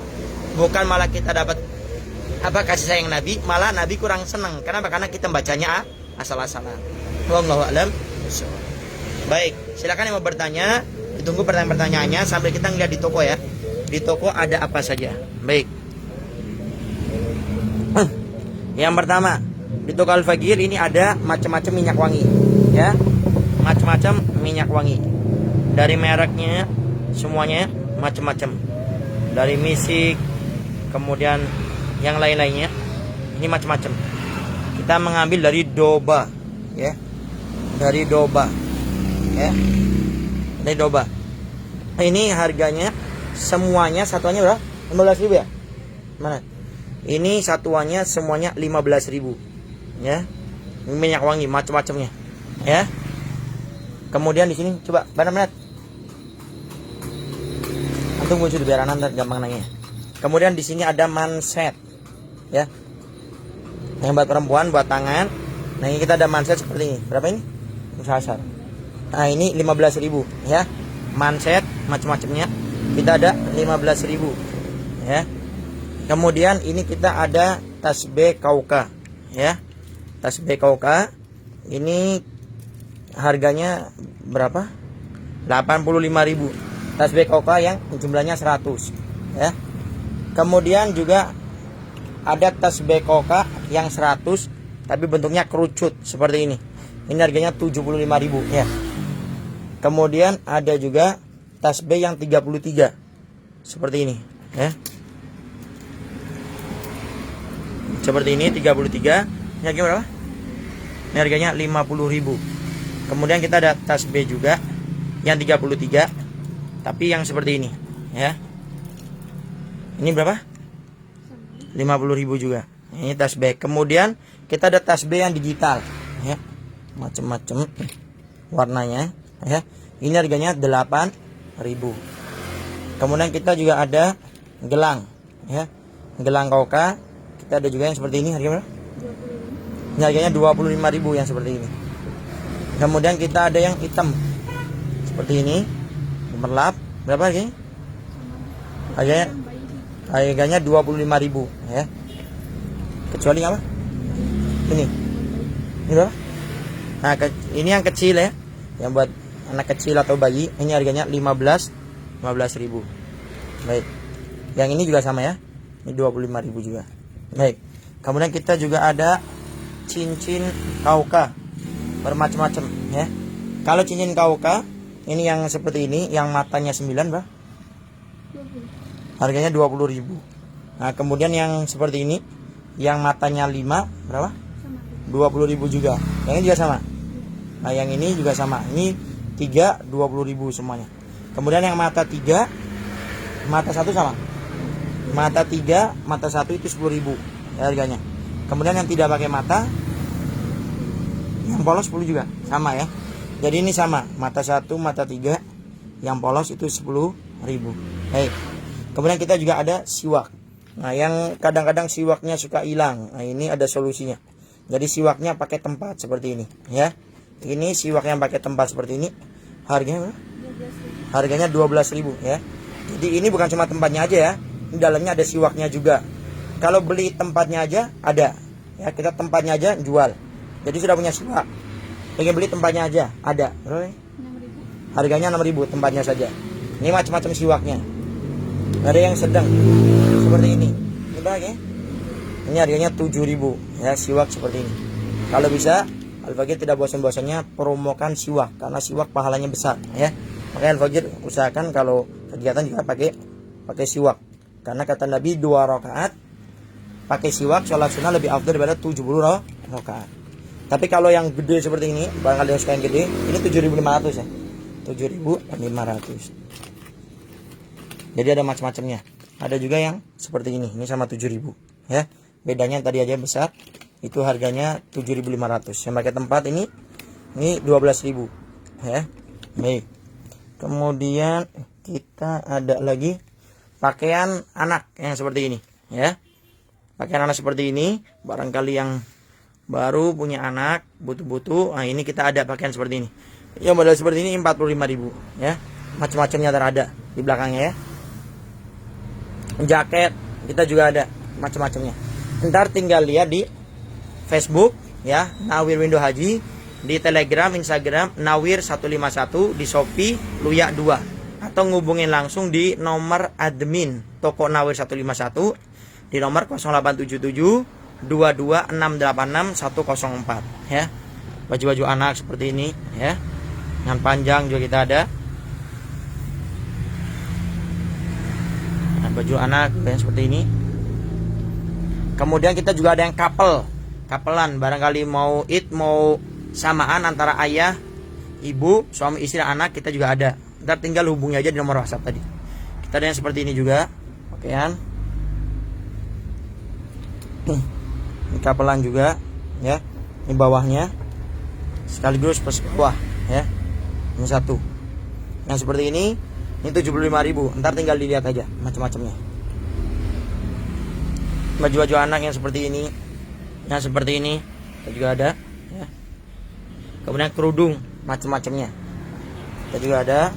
Bukan malah kita dapat apa kasih sayang Nabi, malah Nabi kurang senang. Kenapa? Karena kita bacanya asal-asalan. Wallahu a'lam. Baik, silakan yang mau bertanya, ditunggu pertanyaan-pertanyaannya sambil kita ngeliat di toko ya. Di toko ada apa saja. Baik. Yang pertama, di toko Al-Fagir ini ada macam-macam minyak wangi, ya. Macam-macam minyak wangi. Dari mereknya semuanya macam-macam. Dari Misik, kemudian yang lain-lainnya. Ini macam-macam. Kita mengambil dari Doba, ya. Dari Doba. Ya. Dari Doba. Ini harganya semuanya satuannya berapa? 15.000 ya? Mana? Ini satuannya semuanya 15.000. Ya, minyak wangi macam-macamnya, ya. Kemudian di sini coba benar-benar antum muncul biar anak gampang nanya. Kemudian di sini ada manset, ya, yang buat perempuan, buat tangan. Nah, ini kita ada manset seperti ini. Berapa ini? Sasar. Nah, ini 15.000, ya. Manset macam-macamnya kita ada 15.000, ya. Kemudian ini kita ada tasbih kauka, ya. Tasbih kauka ini harganya berapa? 85.000. Tasbih kauka yang jumlahnya 100, ya. Kemudian juga ada tasbih kauka yang 100 tapi bentuknya kerucut seperti ini. Ini harganya 75.000, ya. Kemudian ada juga tasbih yang 33 seperti ini, ya. Seperti ini 33. Ini harganya berapa? Ini harganya 50.000. Kemudian kita ada tasbih juga yang 33 tapi yang seperti ini, ya. Ini berapa? 50.000 juga. Ini tasbih. Kemudian kita ada tasbih yang digital, ya. Macam-macam warnanya, ya. Ini harganya 8.000. Kemudian kita juga ada gelang, ya. Gelang kauka. Kita ada juga yang seperti ini, harganya berapa? Ini harganya 25.000 yang seperti ini. Kemudian kita ada yang hitam seperti ini, gemerlap. Berapa harganya? Harganya 25.000, ya. Kecuali apa? Ini berapa? Nah, ini yang kecil, ya, yang buat anak kecil atau bayi. Ini harganya 15.000. Baik. Yang ini juga sama, ya. Ini 25.000 juga. Baik. Kemudian kita juga ada cincin kauka bermacam-macam, ya. Kalau cincin kauka ini yang seperti ini, yang matanya 9, Mbak. Harganya 20.000. Nah, kemudian yang seperti ini Yang matanya 5 berapa? 20.000 juga. Yang ini juga sama. Nah, yang ini juga sama. Ini 3 20.000 semuanya. Kemudian yang mata 3, mata 1 sama. Mata 3, mata 1 itu 10.000 ya harganya. Kemudian yang tidak pakai mata, yang polos 10 juga, sama ya. Jadi ini sama, mata 1, mata 3, yang polos itu 10.000. Baik. Kemudian kita juga ada siwak. Nah, yang kadang-kadang siwaknya suka hilang. Nah, ini ada solusinya. Jadi siwaknya pakai tempat seperti ini, ya. Ini siwak yang pakai tempat seperti ini. Harganya berapa? Harganya 12.000 ya. Jadi ini bukan cuma tempatnya aja ya. Di dalamnya ada siwaknya juga. Kalau beli tempatnya aja ada. Ya, kita tempatnya aja jual. Jadi sudah punya siwak. Pengen beli tempatnya aja ada. Berapa? 6.000. Harganya 6.000 tempatnya saja. Ini macam-macam siwaknya. Ada yang sedang seperti ini. Ini berapa ya? Ini harganya 7.000 ya, siwak seperti ini. Kalau bisa Al-Fakir tidak bosan-bosannya promokan siwak karena siwak pahalanya besar ya. Makanya Al-Fakir usahakan kalau kegiatan juga pakai siwak. Karena kata Nabi 2 rakaat pakai siwak sholat sunnah lebih afdal daripada 70 rakaat. Tapi kalau yang gede seperti ini, barangkali yang suka yang gede, ini 7.500 ya. 7.500. Jadi ada macam-macamnya. Ada juga yang seperti ini sama 7.000 ya. Bedanya tadi aja besar. Itu harganya 7.500. Yang pakai tempat ini 12.000 ya. Baik. Kemudian kita ada lagi pakaian anak yang seperti ini ya. Pakaian anak seperti ini, barangkali yang baru punya anak, butuh-butuh, nah ini kita ada pakaian seperti ini. Yang model seperti ini 45.000 ya. Macam-macamnya ada di belakangnya ya. Jaket kita juga ada macam-macamnya. Ntar tinggal lihat di Facebook ya, Nawir Window Haji, di Telegram, Instagram Nawir 151, di Shopee Luya 2, atau ngubungin langsung di nomor admin toko Nawir 151 di nomor 0877 22686 104 ya. Baju-baju anak seperti ini ya. Yang panjang juga kita ada. Nah, baju anak yang seperti ini. Kemudian kita juga ada yang kapelan, barangkali mau mau samaan antara ayah, ibu, suami istri, anak, kita juga ada. Ntar tinggal hubungi aja di nomor WhatsApp tadi. Kita ada yang seperti ini juga, pakaian. Ini kapelan juga, ya. Ini bawahnya, sekaligus plus bawah, ya. Ini satu. Yang seperti ini 75.000. Ntar tinggal dilihat aja macam-macamnya. Baju-baju anak yang seperti ini, kita juga ada ya. Kemudian kerudung macam-macamnya kita juga ada,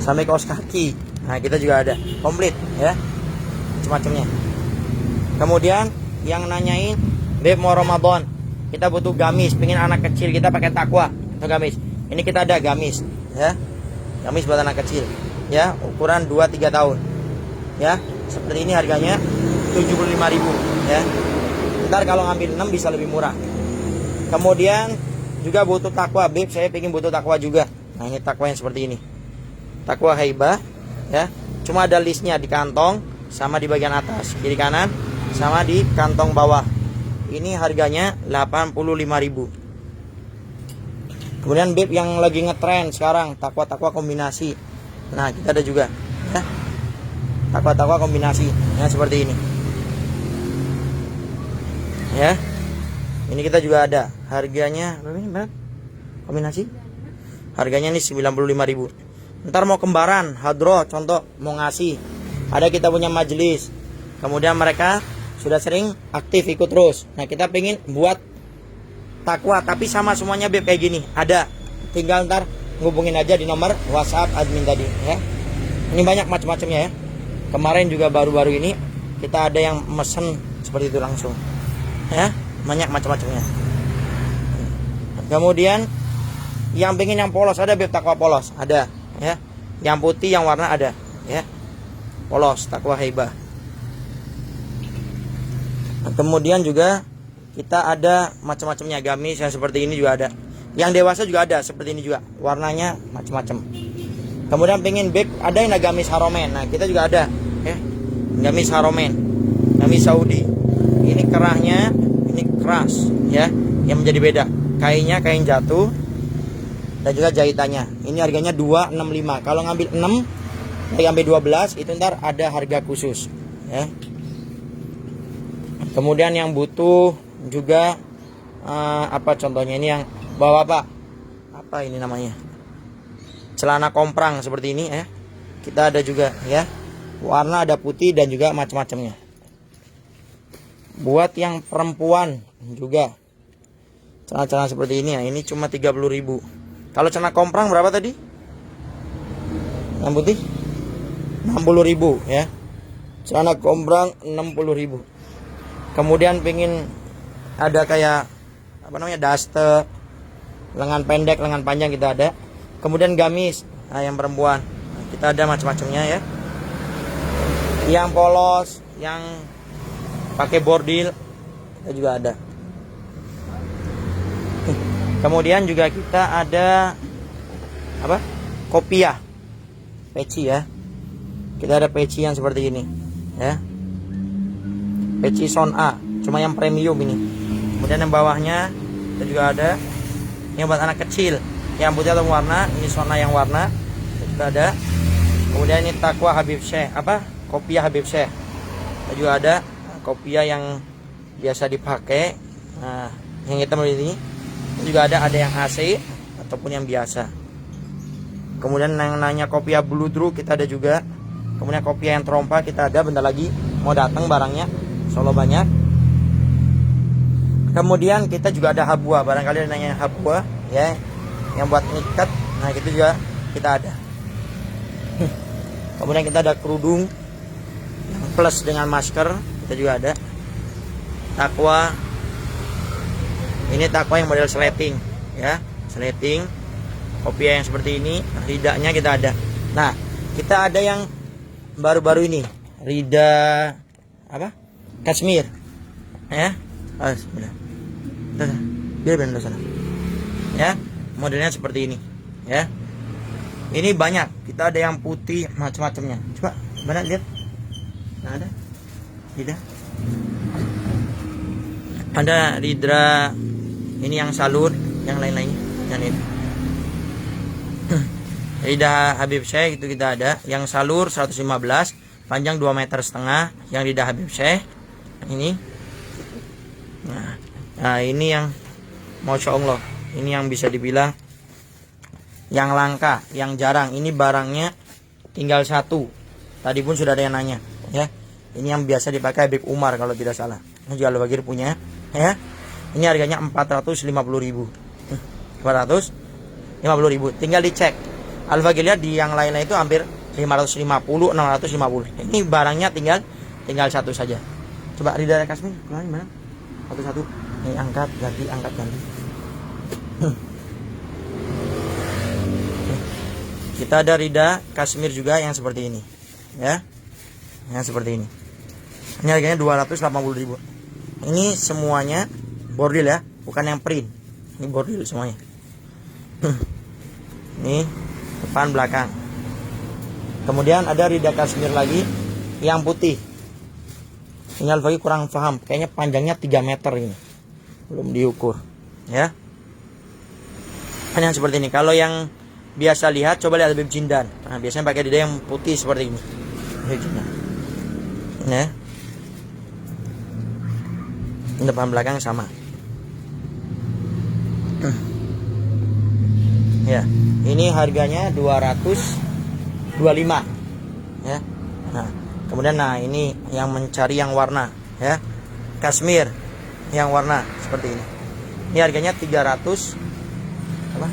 sampai kaos kaki, nah kita juga ada komplit ya, macam-macamnya. Kemudian yang nanyain, Beb mau Ramadan, kita butuh gamis, pengen anak kecil kita pakai takwa atau gamis, ini kita ada gamis ya, gamis buat anak kecil ya, ukuran 2-3 tahun ya. Seperti ini harganya 75.000 ya. Ntar kalau ngambil 6 bisa lebih murah. Kemudian juga butuh takwa, Beb saya pengen butuh takwa juga. Nah ini takwa yang seperti ini, takwa Haibah ya. Cuma ada listnya di kantong sama di bagian atas, kiri kanan, sama di kantong bawah. Ini harganya 85.000. Kemudian Beb yang lagi ngetren sekarang, takwa kombinasi. Nah kita ada juga ya. Takwa kombinasi ya, seperti ini ya. Ini kita juga ada, harganya berapa kombinasi? Harganya ini 95.000. Ntar mau kembaran, hadroh contoh, mau ngasih, ada kita punya majelis, kemudian mereka sudah sering aktif ikut terus. Nah kita pengen buat takwa tapi sama semuanya Beb kayak gini, ada, tinggal ntar ngubungin aja di nomor WhatsApp admin tadi ya. Ini banyak macam-macamnya ya. Kemarin juga baru-baru ini kita ada yang mesen seperti itu langsung ya, banyak macam-macamnya. Kemudian yang pengen yang polos ada, Beb takwa polos ada ya, yang putih yang warna ada ya, polos takwa Haibah. Kemudian juga kita ada macam-macamnya, gamis yang seperti ini juga ada, yang dewasa juga ada seperti ini juga, warnanya macam-macam. Kemudian pengen Beb ada yang gamis haromen, nah kita juga ada ya, gamis haromen Kamis Saudi. Ini kerahnya, ini keras ya, yang menjadi beda. Kainnya kain jatuh dan juga jahitannya. Ini harganya 265. Kalau ngambil 6 sampai 12 itu ntar ada harga khusus ya. Kemudian yang butuh juga apa contohnya, ini yang bawa apa ini namanya, celana komprang seperti ini ya. Kita ada juga ya, warna ada putih dan juga macam-macamnya. Buat yang perempuan juga celana-celana seperti ini ya, ini cuma 30.000. Kalau celana komprang berapa tadi? Yang putih 60.000 ya. Celana komprang 60.000. Kemudian pengen ada kayak apa namanya, daster, lengan pendek, lengan panjang kita ada. Kemudian gamis, nah yang perempuan kita ada macam-macamnya ya. Yang polos, yang pakai bordil kita juga ada. Kemudian juga kita ada apa, kopiah, peci ya. Kita ada peci yang seperti ini ya, peci Son A, cuma yang premium ini. Kemudian yang bawahnya kita juga ada yang buat anak kecil, yang putih atau warna, ini Son A yang warna kita ada. Kemudian ini Takwa Habib Syekh, apa, kopiah Habib Syekh kita juga ada. Kopiah yang biasa dipakai, nah yang hitam ini juga ada yang AC ataupun yang biasa. Kemudian yang nanya kopiah bludru kita ada juga. Kemudian kopiah yang trompa kita ada, bentar lagi mau datang barangnya, Solo banyak. Kemudian kita juga ada habua, barangkali ada nanya habua ya, yang buat ngikat, nah itu juga kita ada. Kemudian kita ada kerudung yang plus dengan masker, kita juga ada. Takwa, ini takwa yang model sleting ya, sleting. Kopiah yang seperti ini, ridanya kita ada. Nah, kita ada yang baru-baru ini, rida apa, Kashmir ya. Biar sana ya, modelnya seperti ini ya. Ini banyak, kita ada yang putih macam-macamnya. Coba mana lihat, nah ada rida, ada ridra ini yang salur, yang lain-lainnya, yang ini rida Habib Syekh itu kita ada, yang salur 115, panjang 2,5 meter, yang rida Habib Syekh ini. Nah ini yang Masya Allah, ini yang bisa dibilang yang langka, yang jarang. Ini barangnya tinggal satu. Tadi pun sudah ada yang nanya ya. Ini yang biasa dipakai Habib Umar kalau tidak salah. Ini juga Al-Bagir punya ya. Ini harganya 450.000. 450.000. Tinggal dicek. Al-Bagir lihat di yang lain-lain itu hampir 550, 650. Ini barangnya tinggal satu saja. Coba rida Kashmir, keluarin mana? Satu-satu. Ini angkat ganti. Kita ada rida Kashmir juga yang seperti ini ya. Yang seperti ini. Ini harganya 280.000. Ini semuanya bordil ya, bukan yang print. Ini bordil semuanya. Ini depan belakang. Kemudian ada rida Kashmir lagi yang putih. Ini Al-Bagir kurang paham, kayaknya panjangnya 3 meter ini. Belum diukur ya. Ini yang seperti ini. Kalau yang biasa lihat, coba lihat Habib Jindan. Nah, biasanya pakai rida yang putih seperti ini. Habib Jindan. Ya. Depan belakang sama. Ya, ini harganya 225 ya. Nah, kemudian ini yang mencari yang warna ya, Kashmir yang warna seperti ini. Ini harganya 300 apa?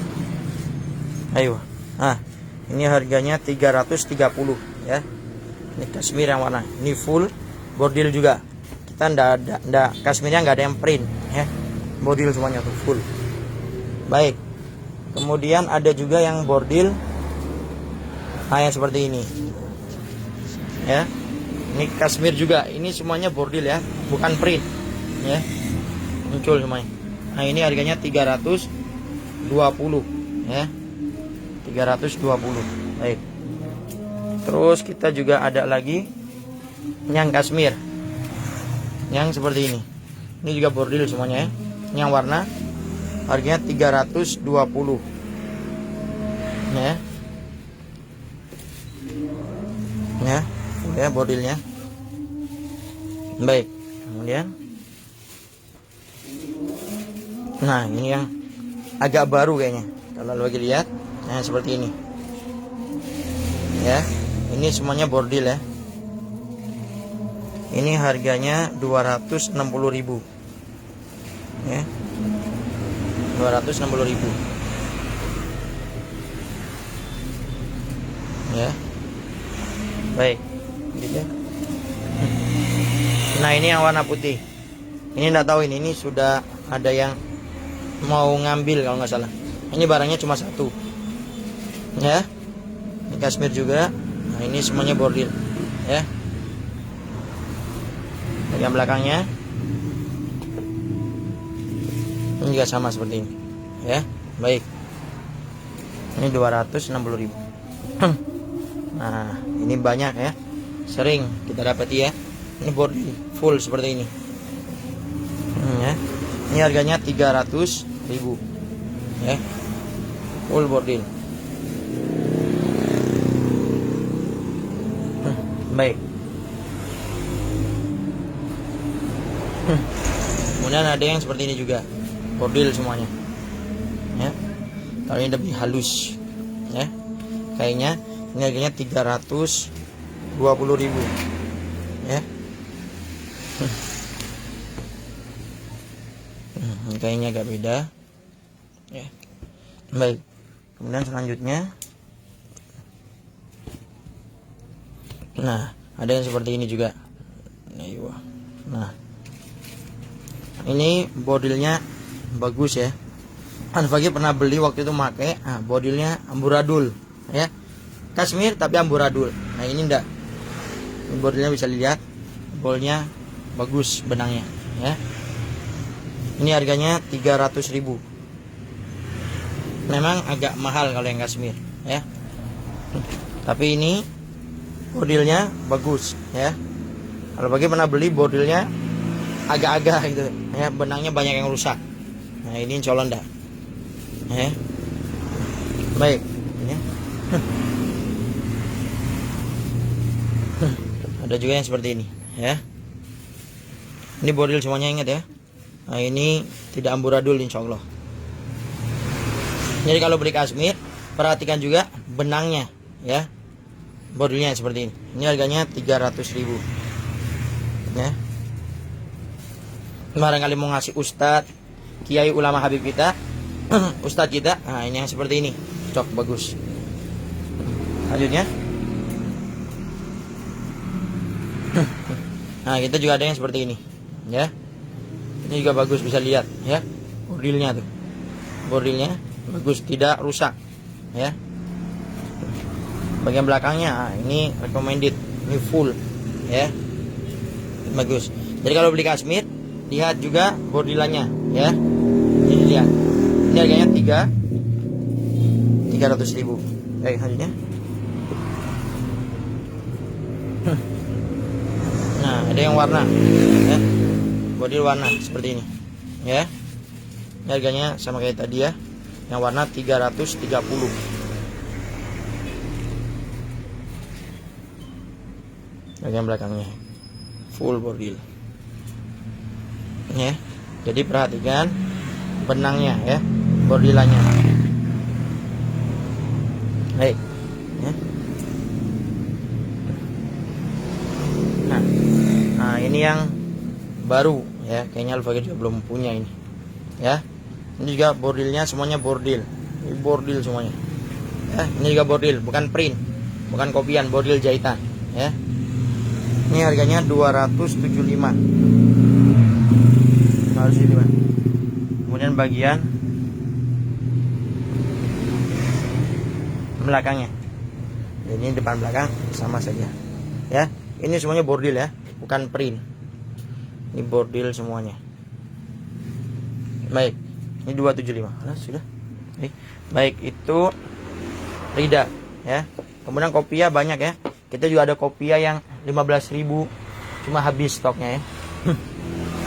Ayo. Nah, ini harganya 330 ya. Ini Kashmir yang warna. Ini full bordil juga. Kita ndak Kashmirnya nggak ada yang print ya. Bordil semuanya tuh full. Baik. Kemudian ada juga yang bordil, nah yang seperti ini ya. Ini Kashmir juga, ini semuanya bordil ya, bukan print ya, muncul semuanya. Nah ini harganya 320 ya, 320. Baik. Terus kita juga ada lagi yang Kashmir Yang seperti ini. Ini juga bordil semuanya ya. Yang warna harganya 320. Ya. Ya, bordilnya. Baik. Kemudian nah, ini yang agak baru kayaknya. Kalau lagi lihat, nah seperti ini. Ya, ini semuanya bordil ya. Ini harganya 260.000. Ya. 260.000. Ya. Baik. Gitu. Nah, ini yang warna putih. Ini enggak tahu ini sudah ada yang mau ngambil kalau nggak salah. Ini barangnya cuma satu. Ya. Ini kasmir juga. Nah, ini semuanya bordil. Ya. Bagian belakangnya ini juga sama seperti ini. Ya. Baik. Ini 260.000. Nah, ini banyak ya. Sering kita dapati ya. Ini bordil full seperti ini. Ya. Ini harganya 300.000. Ya. Full bordil. Baik. Kemudian ada yang seperti ini juga. Bordil semuanya. Ya. Kalau ini lebih halus. Ya. Kayaknya ini harganya 320.000. Ya. Kayaknya agak beda. Ya. Baik. Kemudian selanjutnya, nah, ada yang seperti ini juga. Nah, ini bordilnya bagus ya. Anfagi pernah beli waktu itu pakai. Nah, bordilnya amburadul ya. Kasmir tapi amburadul. Nah, ini enggak. Ini bordilnya bisa lihat. Bolnya bagus benangnya ya. Ini harganya 300.000. Memang agak mahal kalau yang kasmir ya. Tapi ini bordilnya bagus ya. Kalau bagi pernah beli bordilnya agak-agak gitu ya, benangnya banyak yang rusak. Nah, ini insya Allah enggak. Ya. Baik ya. Ada juga yang seperti ini ya. Ini bordil semuanya, ingat ya. Nah, ini tidak amburadul insya Allah. Jadi kalau beli kasmir, perhatikan juga benangnya ya. Bordilnya seperti ini. Ini harganya 300.000. Ya. Barangkali mau ngasih ustadz, kiai ulama habib kita, ustadz kita. Nah, ini yang seperti ini. Cok bagus. Lanjutnya. Nah, kita juga ada yang seperti ini. Ya. Ini juga bagus, bisa lihat ya. Bordilnya tuh. Bordilnya bagus, tidak rusak ya. Bagian belakangnya, nah, ini recommended, ini full ya. Bagus. Jadi kalau beli kasmir, lihat juga bordilannya ya. Jadi lihat. Ini harganya 300.000. Baik, selanjutnya. Nah, ada yang warna ya. Bordil warna seperti ini ya. Ini harganya sama kayak tadi ya. Yang warna 330. Bagian belakangnya full bordil ya. Jadi perhatikan benangnya ya, bordilannya. Baik ya. Nah, ini yang baru ya, kayaknya Al-Fakir juga belum punya ini ya. Ini juga bordilnya semuanya bordil. Ini bordil semuanya ya. Ini juga bordil, bukan print, bukan kopian, bordil jahitan ya. Ini harganya 275. Kemudian bagian belakangnya, ini depan belakang sama saja ya. Ini semuanya bordil ya, bukan print. Ini bordil semuanya. Baik, ini 275. Nah, sudah. Baik, itu rida ya. Kemudian kopiah banyak ya. Kita juga ada kopiah yang 15.000, cuma habis stoknya ya.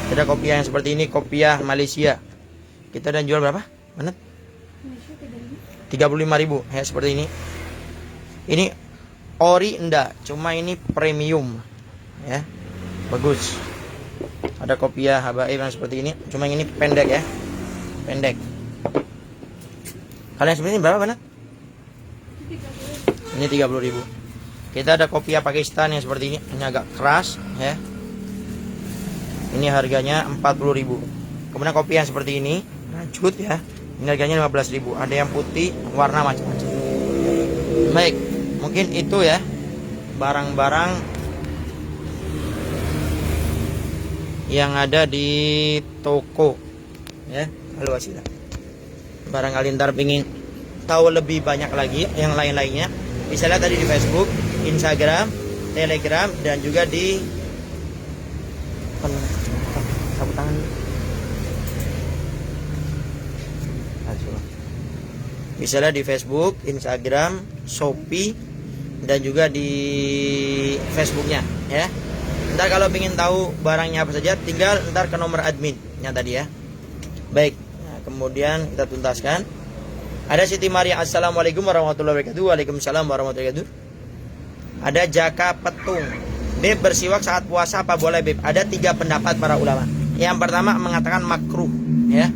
Ada kopiah yang seperti ini, kopiah Malaysia. Kita dan jual berapa? Mana? 35.000 ya, seperti ini. Ini ori enggak, cuma ini premium ya. Bagus. Ada kopiah habaib yang seperti ini, cuma ini pendek ya. Pendek. Kalian seperti ini berapa, Banat? Ini 30.000. Kita ada kopiah Pakistan yang seperti ini agak keras ya. Ini harganya 40.000. Kemudian kopi yang seperti ini, rajut ya. Ini harganya 15.000. Ada yang putih, warna macam-macam. Baik, mungkin itu ya barang-barang yang ada di toko ya. Halo Wasila. Barangkali ntar pingin tahu lebih banyak lagi yang lain-lainnya, bisa lihat tadi di Facebook, Instagram, Telegram, dan juga di sapu tangan. Bisa lihat di Facebook, Instagram, Shopee, dan juga di Facebooknya ya. Ntar kalau ingin tahu barangnya apa saja, tinggal ntar ke nomor adminnya tadi ya. Baik, nah, kemudian kita tuntaskan. Ada Siti Maria, Assalamualaikum warahmatullahi wabarakatuh. Waalaikumsalam warahmatullahi wabarakatuh. Ada Jaka Petung, Beb, bersiwak saat puasa apa boleh, Beb? Ada 3 pendapat para ulama. Yang pertama mengatakan makruh ya,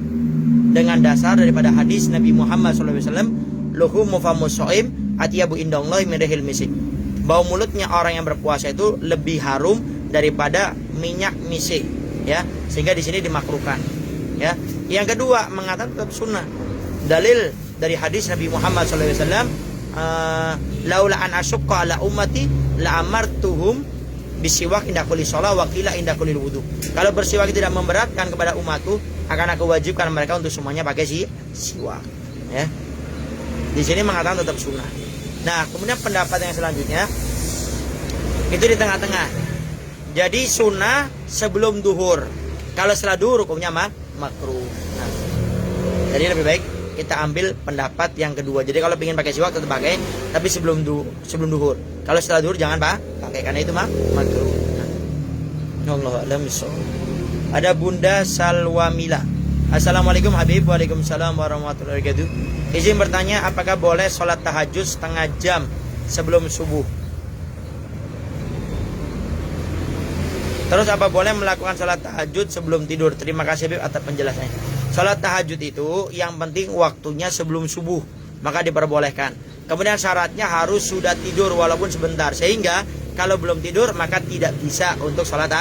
dengan dasar daripada hadis Nabi Muhammad SAW, luhumu famus so'im atyabu indallahi min rihil misik. Bau mulutnya orang yang berpuasa itu lebih harum daripada minyak misik ya, sehingga di sini dimakruhkan ya. Yang kedua mengatakan tetap sunnah. Dalil dari hadis Nabi Muhammad SAW, laula an asyqa ala ummati la amartuhum bisiwak indah kulli shalah wa qila indah kulli wudu. Kalau bersiwak tidak memberatkan kepada umatku, akan aku wajibkan mereka untuk semuanya pakai siwak ya. Di sini mengatakan tetap sunnah. Nah, kemudian pendapat yang selanjutnya itu di tengah-tengah. Jadi sunnah sebelum duhur. Kalau setelah duhur hukumnya makruh. Nah, jadi lebih baik kita ambil pendapat yang kedua. Jadi kalau ingin pakai siwak tetap pakai, tapi sebelum duhur. Kalau setelah duhur jangan pakai, karena itu makruh. Allahu a'lam bishawab. Ada Bunda Salwamila. Assalamualaikum Habib. Waalaikumsalam warahmatullahi wabarakatuh. Izin bertanya, apakah boleh sholat tahajud setengah jam sebelum subuh? Terus apa boleh melakukan sholat tahajud sebelum tidur? Terima kasih Habib atas penjelasannya. Sholat tahajud itu yang penting waktunya sebelum subuh, maka diperbolehkan. Kemudian syaratnya harus sudah tidur walaupun sebentar, sehingga kalau belum tidur maka tidak bisa untuk sholat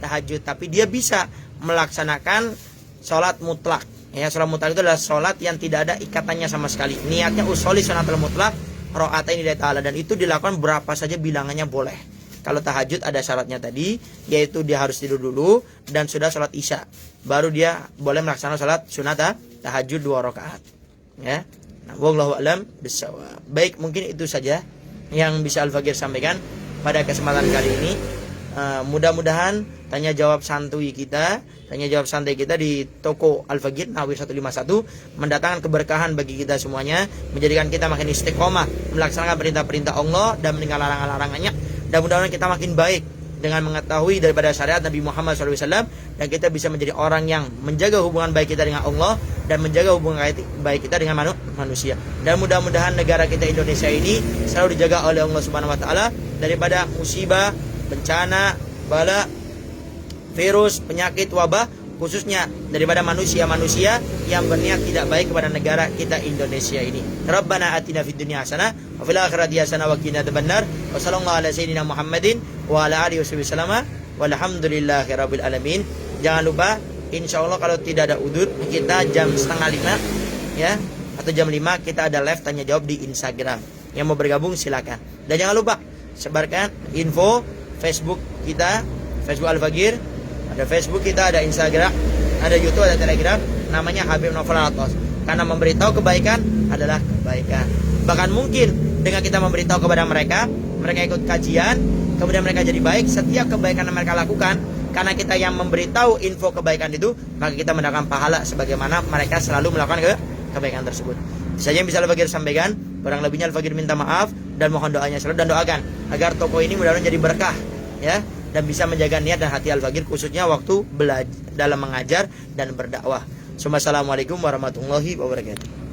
tahajud. Tapi dia bisa melaksanakan sholat mutlak ya. Sholat mutlak itu adalah sholat yang tidak ada ikatannya sama sekali. Niatnya usoli shonatul mutlak ro'atain lillahi ta'ala, dan itu dilakukan berapa saja bilangannya boleh. Kalau tahajud ada syaratnya tadi, yaitu dia harus tidur dulu dan sudah sholat isya, baru dia boleh melaksanakan sholat sunat tahajud 2 rakaat ya. Nah, wallahu a'lam bishawab. Baik, mungkin itu saja yang bisa Al-Faqir sampaikan pada kesempatan kali ini. Mudah-mudahan tanya jawab santai kita di toko Al-Faqir Nawir 151 mendatangkan keberkahan bagi kita semuanya, menjadikan kita makin istiqomah melaksanakan perintah-perintah Allah dan meninggalkan larangan-larangannya. Dan mudah-mudahan kita makin baik dengan mengetahui daripada syariat Nabi Muhammad SAW, dan kita bisa menjadi orang yang menjaga hubungan baik kita dengan Allah dan menjaga hubungan baik kita dengan manusia. Dan mudah-mudahan negara kita Indonesia ini selalu dijaga oleh Allah Subhanahu Wa Taala daripada musibah, bencana, bala, virus, penyakit, wabah, khususnya daripada manusia-manusia yang berniat tidak baik kepada negara kita Indonesia ini. Rabbana atina fid dunya hasanah wa fil akhirati hasanah wa qina adzabannar. Wa sallallahu ala sayyidina Muhammadin wa ala alihi wasallam. Walhamdulillahirabbil alamin. Jangan lupa, insyaallah kalau tidak ada udzur, kita jam 4:30 ya, atau jam 5 kita ada live tanya jawab di Instagram. Yang mau bergabung silakan. Dan jangan lupa sebarkan info Facebook kita, Facebook Al-Faqir. Ada Facebook kita, ada Instagram, ada YouTube, ada Telegram, namanya Habib Novel Al-Atos. Karena memberitahu kebaikan adalah kebaikan. Bahkan mungkin dengan kita memberitahu kepada mereka ikut kajian, kemudian mereka jadi baik. Setiap kebaikan yang mereka lakukan, karena kita yang memberitahu info kebaikan itu, maka kita mendapatkan pahala sebagaimana mereka selalu melakukan kebaikan tersebut. Saja yang bisa Al-Faqir sampaikan. Kurang lebihnya Al-Faqir minta maaf dan mohon doanya selalu, dan doakan agar toko ini mudah-mudahan jadi berkah ya. dan bisa menjaga niat dan hati Al-Faqir khususnya waktu dalam mengajar dan berdakwah. Assalamualaikum warahmatullahi wabarakatuh.